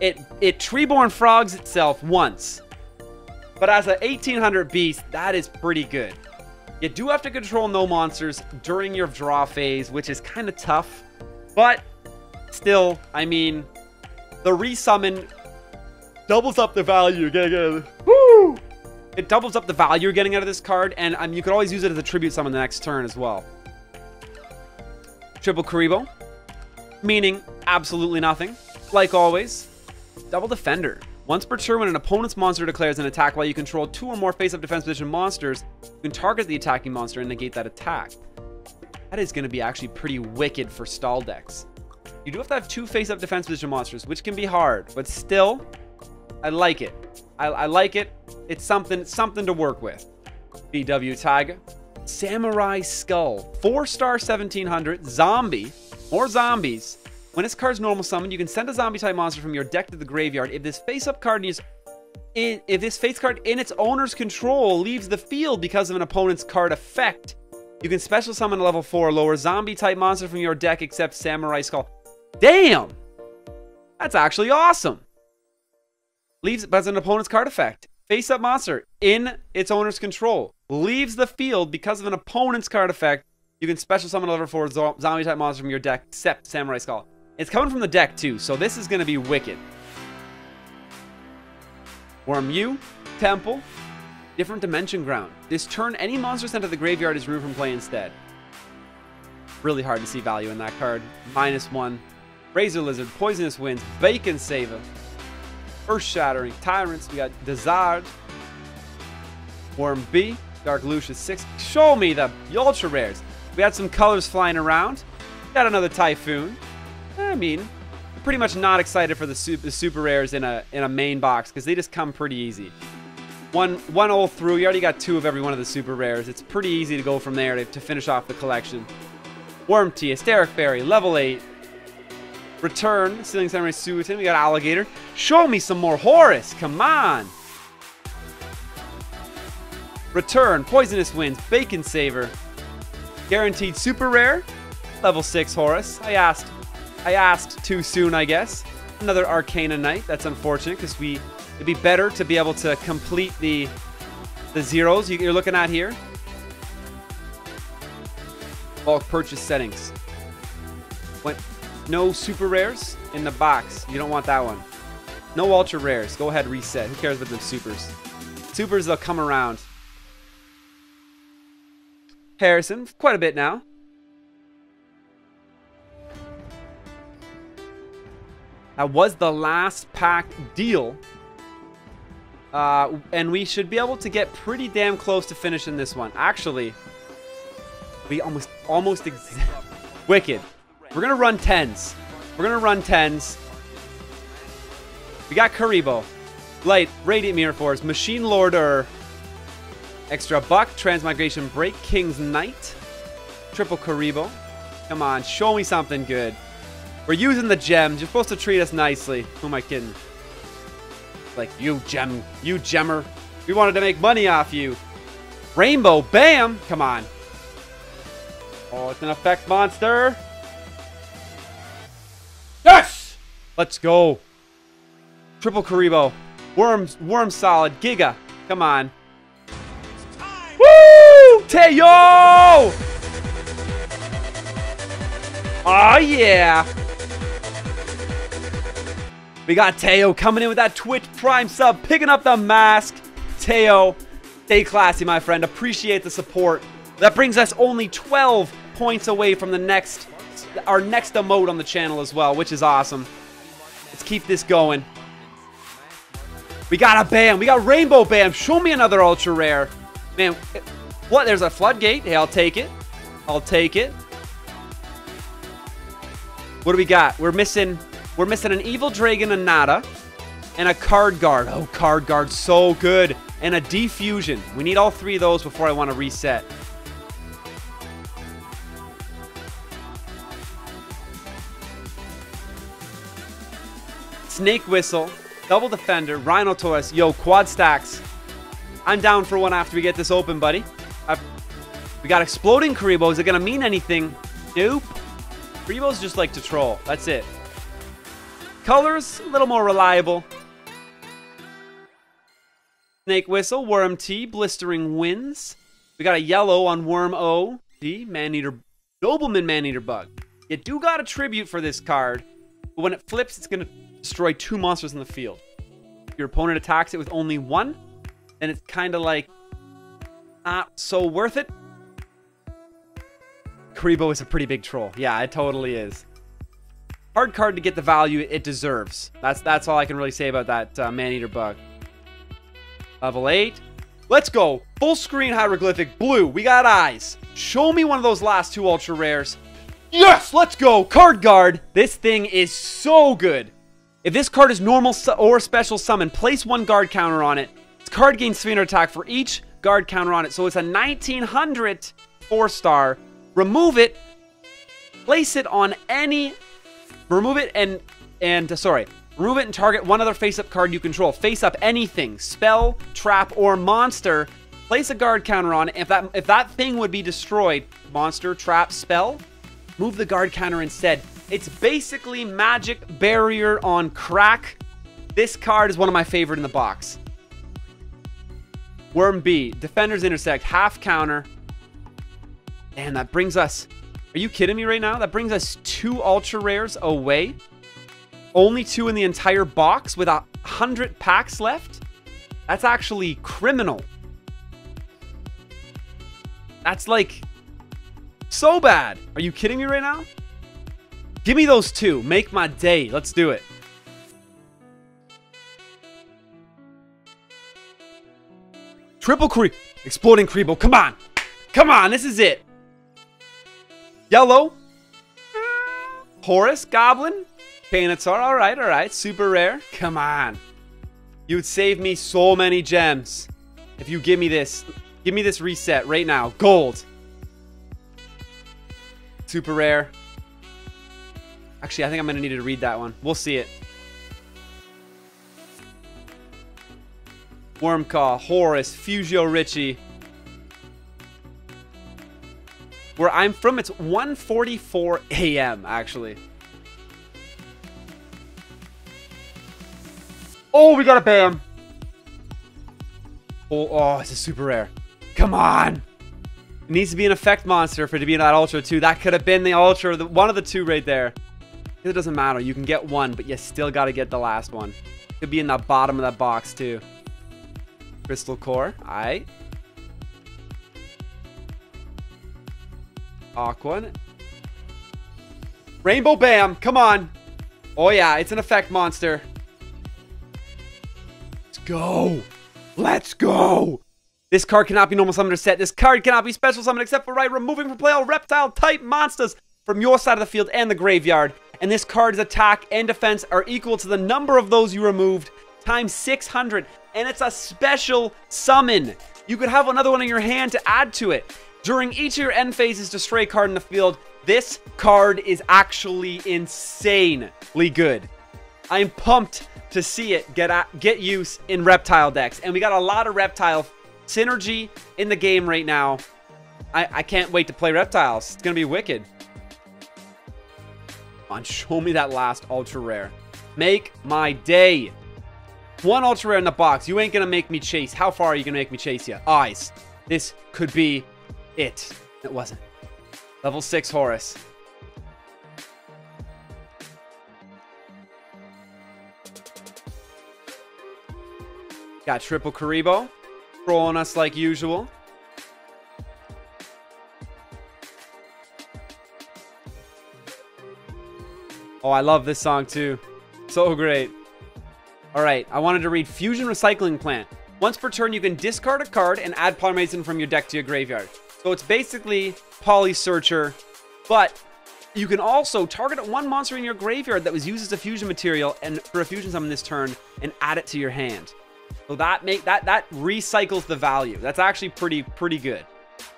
It Treeborn Frogs itself once, but as a 1800 beast, that is pretty good. You do have to control no monsters during your draw phase, which is kind of tough, but still, I mean, the resummon doubles up the value. Woo! It doubles up the value you're getting out of this card, and you could always use it as a tribute summon the next turn as well. Triple Karibo, meaning absolutely nothing. Like always, Double Defender. Once per turn, when an opponent's monster declares an attack while you control 2 or more face-up defense position monsters, you can target the attacking monster and negate that attack. That is going to be actually pretty wicked for stall decks. You do have to have 2 face-up defense position monsters, which can be hard, but still, I like it. I like it. It's something to work with. BW Tiger. Samurai Skull. 4-star 1700. Zombie. More zombies. When this card's normal summon, you can send a zombie-type monster from your deck to the graveyard. If this face-up card in its owner's control leaves the field because of an opponent's card effect, you can special summon a level 4 or lower zombie-type monster from your deck except Samurai Skull. Damn! That's actually awesome! Leaves as an opponent's card effect. Face-up monster in its owner's control leaves the field because of an opponent's card effect. You can special summon a level 4 zombie-type monster from your deck except Samurai Skull. It's coming from the deck too, so this is going to be wicked. Worm U, Temple, Different Dimension Ground. This turn, any monster sent to the graveyard is removed from play instead. Really hard to see value in that card. -1. Razor Lizard, Poisonous Winds, Bacon Saver, Earth Shattering, Tyrants. We got Desard, Worm B, Dark Lucius 6. Show me the ultra rares. We had some colors flying around. Got another Typhoon. I mean, pretty much not excited for the super rares in a main box because they just come pretty easy. One all through. You already got 2 of every one of the super rares. It's pretty easy to go from there to finish off the collection. Worm Tea, Hysteric Fairy, level 8. Return, Stealing Samurai Suiton. We got Alligator. Show me some more Horus. Come on. Return, Poisonous Winds, Bacon Saver. Guaranteed super rare. Level 6 Horus. I asked too soon, I guess. Another Arcana Knight. That's unfortunate because it'd be better to be able to complete the zeros you're looking at here. Bulk purchase settings. No super rares in the box. You don't want that one. No ultra rares. Go ahead, reset. Who cares about the supers? Supers, they'll come around. Harrison, quite a bit now. That was the last pack deal. And we should be able to get pretty damn close to finishing this one. Actually, we almost wicked. We're going to run 10s. We're going to run 10s. We got Karibo. Light, Radiant Mirror Force, Machine Lorder, Extra Buck, Transmigration Break, King's Knight, Triple Karibo. Come on, show me something good. We're using the gems. You're supposed to treat us nicely. Who am I kidding? Like, you gemmer. We wanted to make money off you. Rainbow, bam! Come on. Oh, it's an effect monster. Yes! Let's go. Triple Karibo. Worm solid. Giga. Come on. Woo! Teo! Oh, yeah. We got Teo coming in with that Twitch Prime sub, picking up the mask. Teo, stay classy, my friend. Appreciate the support. That brings us only 12 points away from our next emote on the channel as well, which is awesome. Let's keep this going. We got a Bam. We got Rainbow Bam. Show me another ultra rare. Man, what? There's a floodgate. Hey, I'll take it. I'll take it. What do we got? We're missing an Evil Dragon, a Nada, and a Card Guard. Oh, Card Guard, so good. And a Defusion. We need all three of those before I want to reset. Snake Whistle, Double Defender, Rhino Taurus. Yo, quad stacks. I'm down for one after we get this open, buddy. We got Exploding Karibo. Is it going to mean anything? Nope. Karibos just like to troll. That's it. Colors, a little more reliable. Snake Whistle, Worm T, Blistering Winds. We got a yellow on Worm O. D, Maneater, Nobleman Maneater Bug. You do got a tribute for this card, but when it flips, it's going to destroy 2 monsters in the field. If your opponent attacks it with only 1, then it's kind of like not so worth it. Karibo is a pretty big troll. Yeah, it totally is. Hard card to get the value it deserves. That's all I can really say about that Maneater Bug. Level 8. Let's go. Full screen hieroglyphic blue. We got eyes. Show me one of those last 2 ultra rares. Yes, let's go. Card Guard. This thing is so good. If this card is normal or special summon, place 1 guard counter on it. This card gains 300 attack for each guard counter on it. So it's a 1900 4-star. Remove it. Place it on any... Remove it and target one other face-up card you control. Face-up anything, spell, trap, or monster. Place a guard counter on it. If that thing would be destroyed, monster, trap, spell, move the guard counter instead. It's basically Magic Barrier on crack. This card is one of my favorite in the box. Worm B, Defenders Intersect, half counter. And that brings us... Are you kidding me right now? That brings us 2 ultra rares away. Only 2 in the entire box with 100 packs left. That's actually criminal. That's like so bad. Are you kidding me right now? Give me those 2. Make my day. Let's do it. Triple Exploding Karibo. Come on. Come on. This is it. Yellow. Horus, Goblin. Painatar. Alright, alright. Super rare. Come on. You would save me so many gems if you give me this. Give me this reset right now. Gold. Super rare. Actually, I think I'm going to need to read that one. We'll see it. Wormcaw, Horus, Fugio Richie. Where I'm from, it's 1:44 a.m. actually. Oh, we got a Bam. Oh, it's a super rare. Come on. It needs to be an effect monster for it to be in that ultra too. That could have been the ultra, one of the 2 right there. It doesn't matter. You can get 1, but you still got to get the last one. Could be in the bottom of that box too. Crystal Core. Alright. Aqua. Rainbow Bam. Come on. Oh, yeah. It's an effect monster. Let's go. Let's go. This card cannot be normal summon or set. This card cannot be special summon except for removing from play all reptile type monsters from your side of the field and the graveyard. And this card's attack and defense are equal to the number of those you removed times 600. And it's a special summon. You could have another one in your hand to add to it. During each of your end phases to stray card in the field, this card is actually insanely good. I am pumped to see it get use in reptile decks. And we got a lot of reptile synergy in the game right now. I can't wait to play reptiles. It's going to be wicked. Come on, show me that last ultra rare. Make my day. One ultra rare in the box. You ain't going to make me chase. How far are you going to make me chase you? Eyes. This could be it. It wasn't. Level 6 Horus. Got triple Karibo. Trolling us like usual. Oh, I love this song too. So great. Alright, I wanted to read Fusion Recycling Plant. Once per turn, you can discard a card and add Polymason from your deck to your graveyard. So it's basically Poly Searcher, but you can also target one monster in your graveyard that was used as a fusion material and for a fusion summon this turn and add it to your hand. So that recycles the value. That's actually pretty good.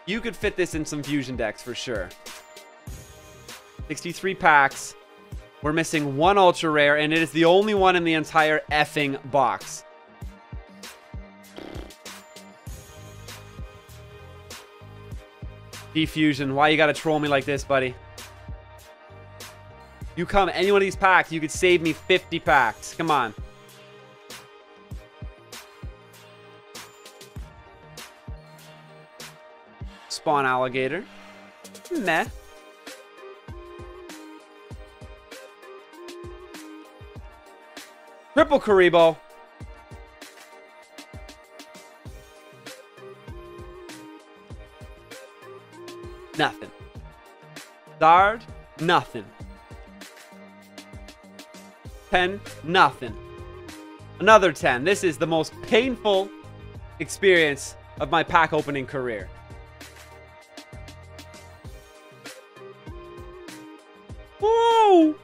You could fit this in some fusion decks for sure. 63 packs. We're missing one ultra rare, and it is the only one in the entire effing box. Defusion, why you gotta troll me like this, buddy? You come any one of these packs, you could save me 50 packs. Come on. Spawn Alligator. Meh. Triple Karibo. Nothing. Zard. Nothing. 10. Nothing. Another 10. This is the most painful experience of my pack opening career. Woo!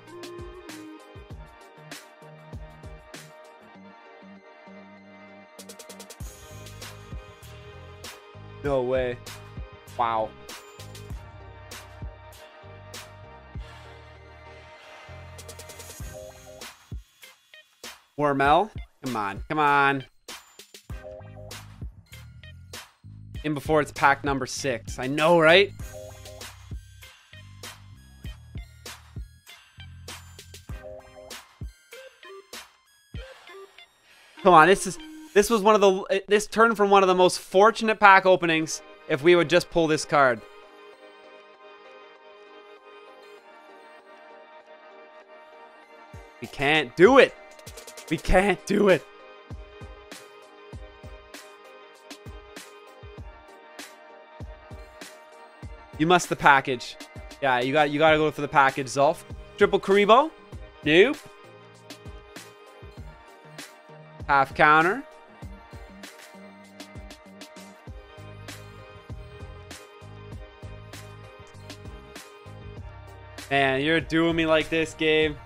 No way. Wow. Wormel. Come on. Come on. In before it's pack number 6. I know, right? Come on, this was one of the this turned from one of the most fortunate pack openings if we would just pull this card. We can't do it. We can't do it. You must the package. Yeah, you gotta go for the package, Zolf. Triple Karibo? Nope. Half counter. Man, you're doing me like this, game.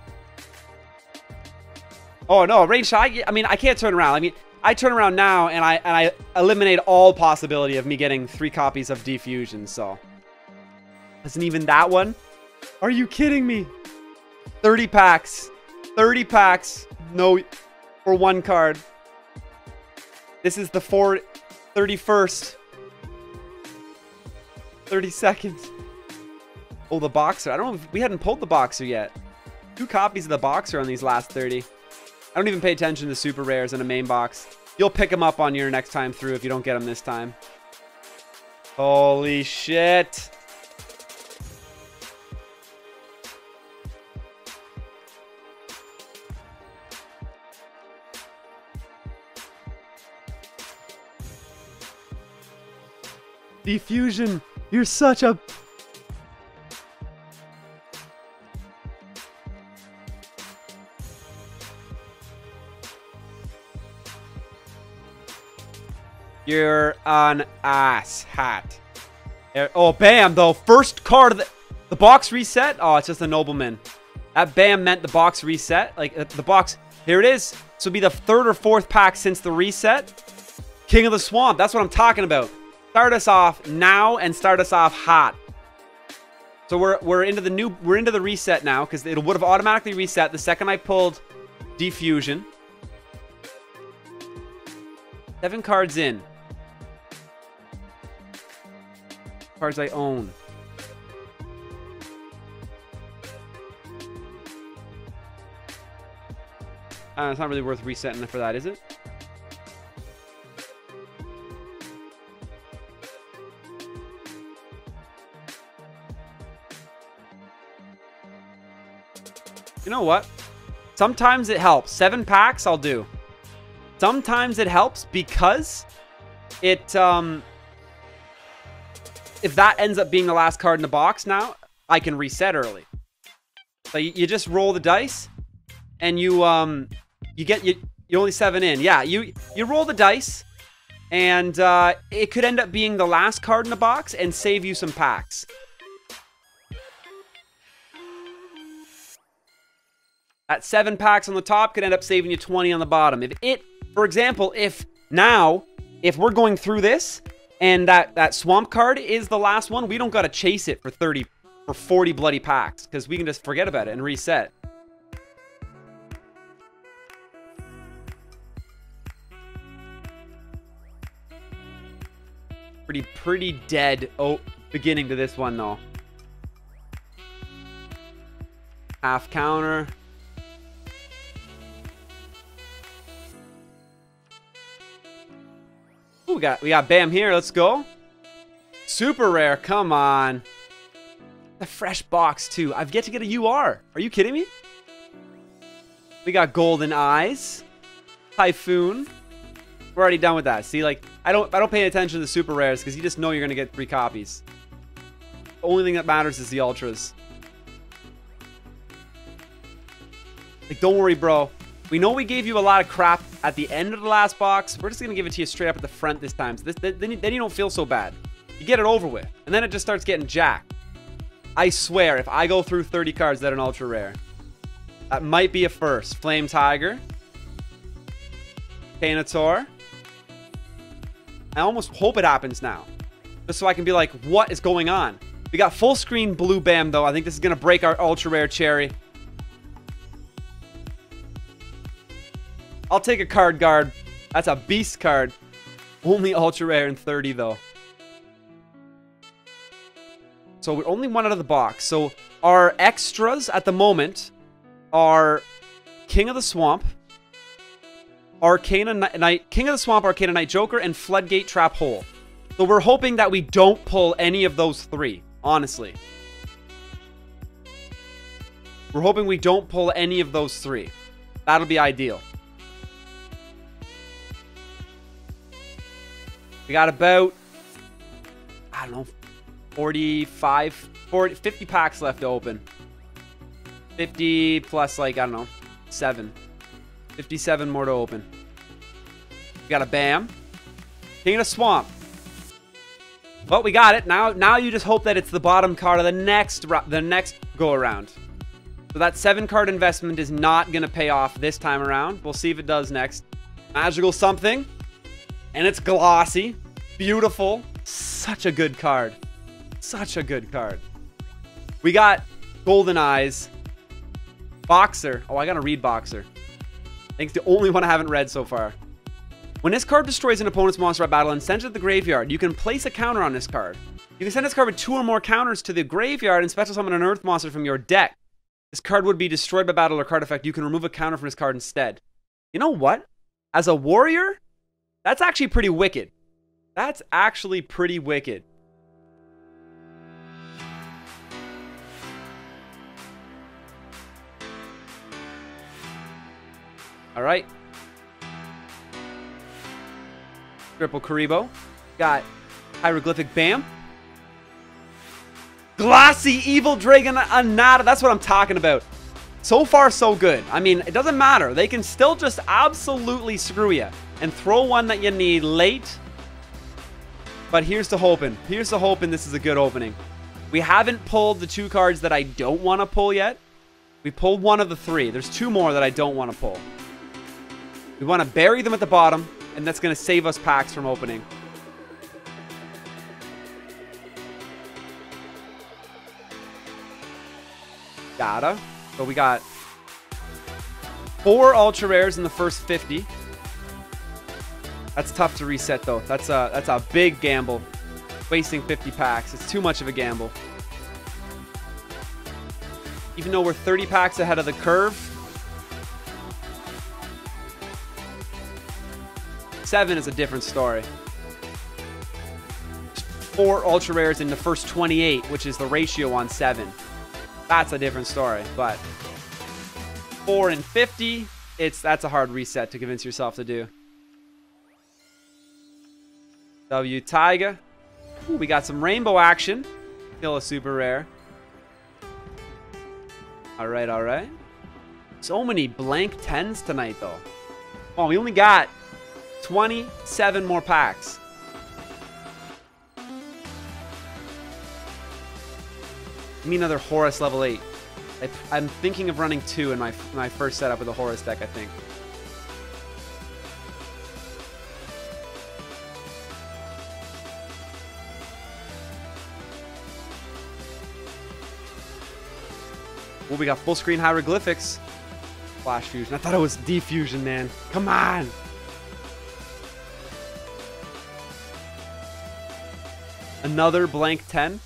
Oh no, range shot. I mean, I can't turn around. I mean, I turn around now and I eliminate all possibility of me getting 3 copies of Defusion, so. Isn't even that one? Are you kidding me? 30 packs. 30 packs. No, for one card. This is the 31st. 30 seconds. Oh, the boxer. I don't know if we hadn't pulled the boxer yet. 2 copies of the boxer on these last 30. I don't even pay attention to super rares in a main box. You'll pick them up on your next time through if you don't get them this time. Holy shit. Defusion, you're such a... You're an ass hat. Oh, bam, though. First card of the box reset. Oh, it's just a nobleman. That bam meant the box reset. Like, the box. Here it is. This will be the 3rd or 4th pack since the reset. King of the Swamp. That's what I'm talking about. Start us off now and start us off hot. So we're into the reset now because it would have automatically reset the second I pulled Diffusion. 7 cards in. Cards I own. It's not really worth resetting for that, is it? You know what? Sometimes it helps. 7 packs, I'll do. Sometimes it helps because it, if that ends up being the last card in the box now, I can reset early. So you just roll the dice, and you only 7 in. Yeah, you roll the dice, and it could end up being the last card in the box and save you some packs. At 7 packs on the top could end up saving you 20 on the bottom. For example, if we're going through this and that swamp card is the last one, we don't got to chase it for 40 bloody packs because we can just forget about it and reset. Pretty dead beginning to this one though. Half counter. Ooh, we got Bam here. Let's go. Super rare. Come on. A fresh box too. I've yet to get a UR. Are you kidding me? We got Golden Eyes. Typhoon. We're already done with that. See, like I don't pay attention to the super rares because you just know you're gonna get 3 copies. The only thing that matters is the ultras. Like, don't worry, bro. We know we gave you a lot of crap at the end of the last box. We're just going to give it to you straight up at the front this time. So then you don't feel so bad. You get it over with. And then it just starts getting jacked. I swear, if I go through 30 cards that are an ultra rare, that might be a first. Flame Tiger. Kanator. I almost hope it happens now. Just so I can be like, what is going on? We got full screen blue Bam, though. I think this is going to break our ultra rare cherry. I'll take a card guard. That's a beast card. Only ultra rare in 30 though. So we're only 1 out of the box. So our extras at the moment are King of the Swamp, Arcana Knight, King of the Swamp, Arcana Knight Joker, and Floodgate Trap Hole. So we're hoping that we don't pull any of those 3, honestly. We're hoping we don't pull any of those 3. That'll be ideal. We got about, I don't know, 50 packs left to open. 50 plus, like, I don't know, 7. 57 more to open. We got a Bam. King of the Swamp. Well, we got it. Now you just hope that it's the bottom card of the next go around. So that 7 card investment is not going to pay off this time around. We'll see if it does next. Magical something. And it's glossy. Beautiful. Such a good card. Such a good card. We got Golden Eyes. Boxer. Oh, I gotta read Boxer. I think it's the only one I haven't read so far. When this card destroys an opponent's monster at battle and sends it to the graveyard, you can place a counter on this card. You can send this card with 2 or more counters to the graveyard and special summon an earth monster from your deck. This card would be destroyed by battle or card effect. You can remove a counter from this card instead. You know what? As a warrior, that's actually pretty wicked. That's actually pretty wicked. All right. Triple Karibo. Got Hieroglyphic Bam. Glossy Evil Dragon Anata. That's what I'm talking about. So far, so good. I mean, it doesn't matter. They can still just absolutely screw you and throw one that you need late. But here's the hoping. Here's the hoping this is a good opening. We haven't pulled the 2 cards that I don't want to pull yet. We pulled 1 of the 3. There's 2 more that I don't want to pull. We want to bury them at the bottom, and that's going to save us packs from opening. Gotta. So we got 4 ultra rares in the first 50. That's tough to reset though. That's a big gamble. Wasting 50 packs. It's too much of a gamble. Even though we're 30 packs ahead of the curve. 7 is a different story. 4 ultra rares in the first 28, which is the ratio on 7. That's a different story. But 4 and 50, that's a hard reset to convince yourself to do. W Taiga. Ooh, we got some rainbow action. Still a super rare. All right, all right. So many blank 10s tonight, though. Oh, we only got 27 more packs. Give me another Horus level 8. I'm thinking of running 2 in my first setup with a Horus deck, I think. Well, we got full screen hieroglyphics. Flash fusion. I thought it was defusion, man. Come on. Another blank 10.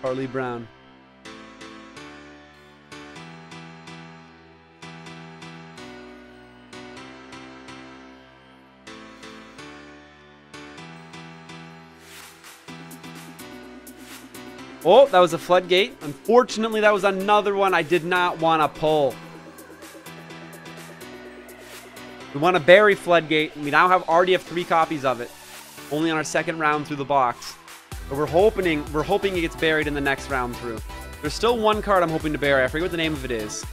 Harley Brown. Oh, that was a floodgate. Unfortunately, that was another one I did not want to pull. We want to bury floodgate. We now already have 3 copies of it. Only on our second round through the box. But we're hoping it gets buried in the next round through. There's still one card I'm hoping to bury. I forget what the name of it is.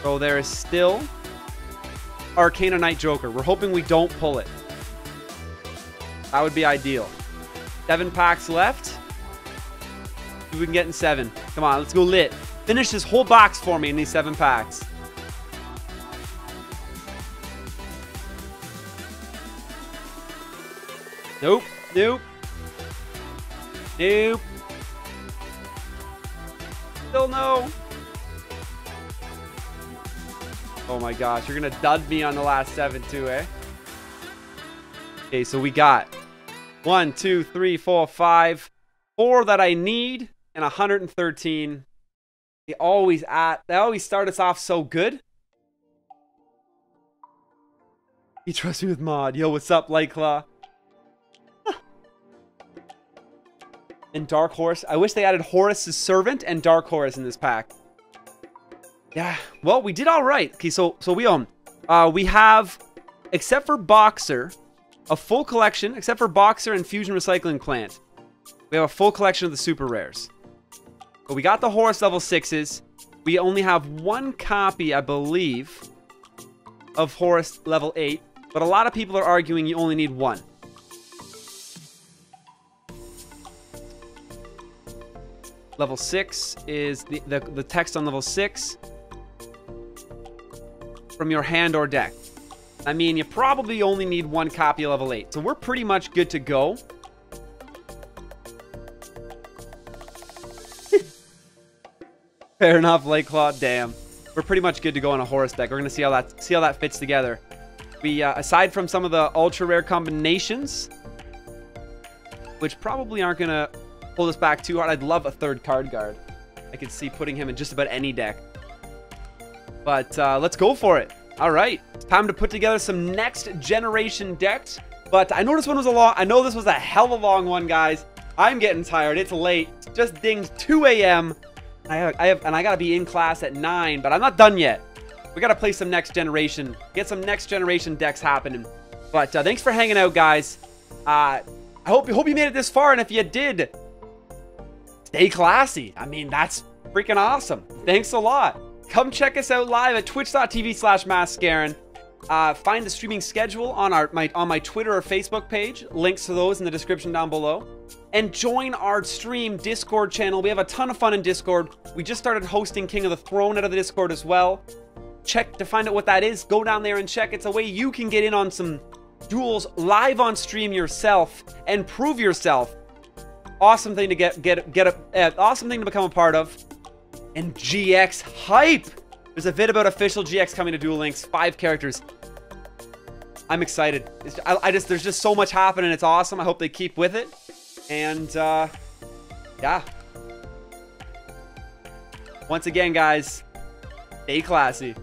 So there is still Arcana Knight Joker. We're hoping we don't pull it. That would be ideal. 7 packs left. See if we can get in 7. Come on, let's go lit. Finish this whole box for me in these 7 packs. Nope. Nope. Nope. Still no. Oh my gosh, you're gonna dud me on the last 7 too, eh? Okay, so we got 1, 2, 3, 4, 5. 4 that I need and 113. They always start us off so good. You trust me with mod. Yo, what's up, Lightclaw? And Dark Horse. I wish they added Horus's Servant and Dark Horse in this pack. Yeah, well, we did all right. Okay, so we have, except for Boxer, a full collection, except for Boxer and Fusion Recycling Plant. We have a full collection of the super rares. But we got the Horus level 6s. We only have 1 copy, I believe, of Horus level 8. But a lot of people are arguing you only need 1. Level 6 is the text on level 6 from your hand or deck. I mean, you probably only need 1 copy of level 8. So we're pretty much good to go. Fair enough, Lakeclaw. Damn. We're pretty much good to go on a Horus deck. We're going to see how that fits together. We, aside from some of the ultra rare combinations, which probably aren't going to hold us back too hard. I'd love a 3rd card guard. I could see putting him in just about any deck. But let's go for it. All right, it's time to put together some next generation decks. But I know this one was I know this was a hell of a long one, guys. I'm getting tired. It's late. It's just dinged 2 a.m. I gotta be in class at 9, but I'm not done yet. We gotta play some next generation, get some next generation decks happening. But thanks for hanging out, guys. I hope you made it this far, and if you did, stay classy. I mean, that's freaking awesome. Thanks a lot. Come check us out live at twitch.tv/MasKScarin. Find the streaming schedule on my Twitter or Facebook page. Links to those in the description down below. And join our stream Discord channel. We have a ton of fun in Discord. We just started hosting King of the Throne out of the Discord as well. Check to find out what that is. Go down there and check. It's a way you can get in on some duels live on stream yourself and prove yourself Awesome thing to awesome thing to become a part of. And GX hype. There's a vid about official GX coming to Duel Links. 5 characters. I'm excited. There's just so much happening. It's awesome. I hope they keep with it. And yeah. Once again, guys, stay classy.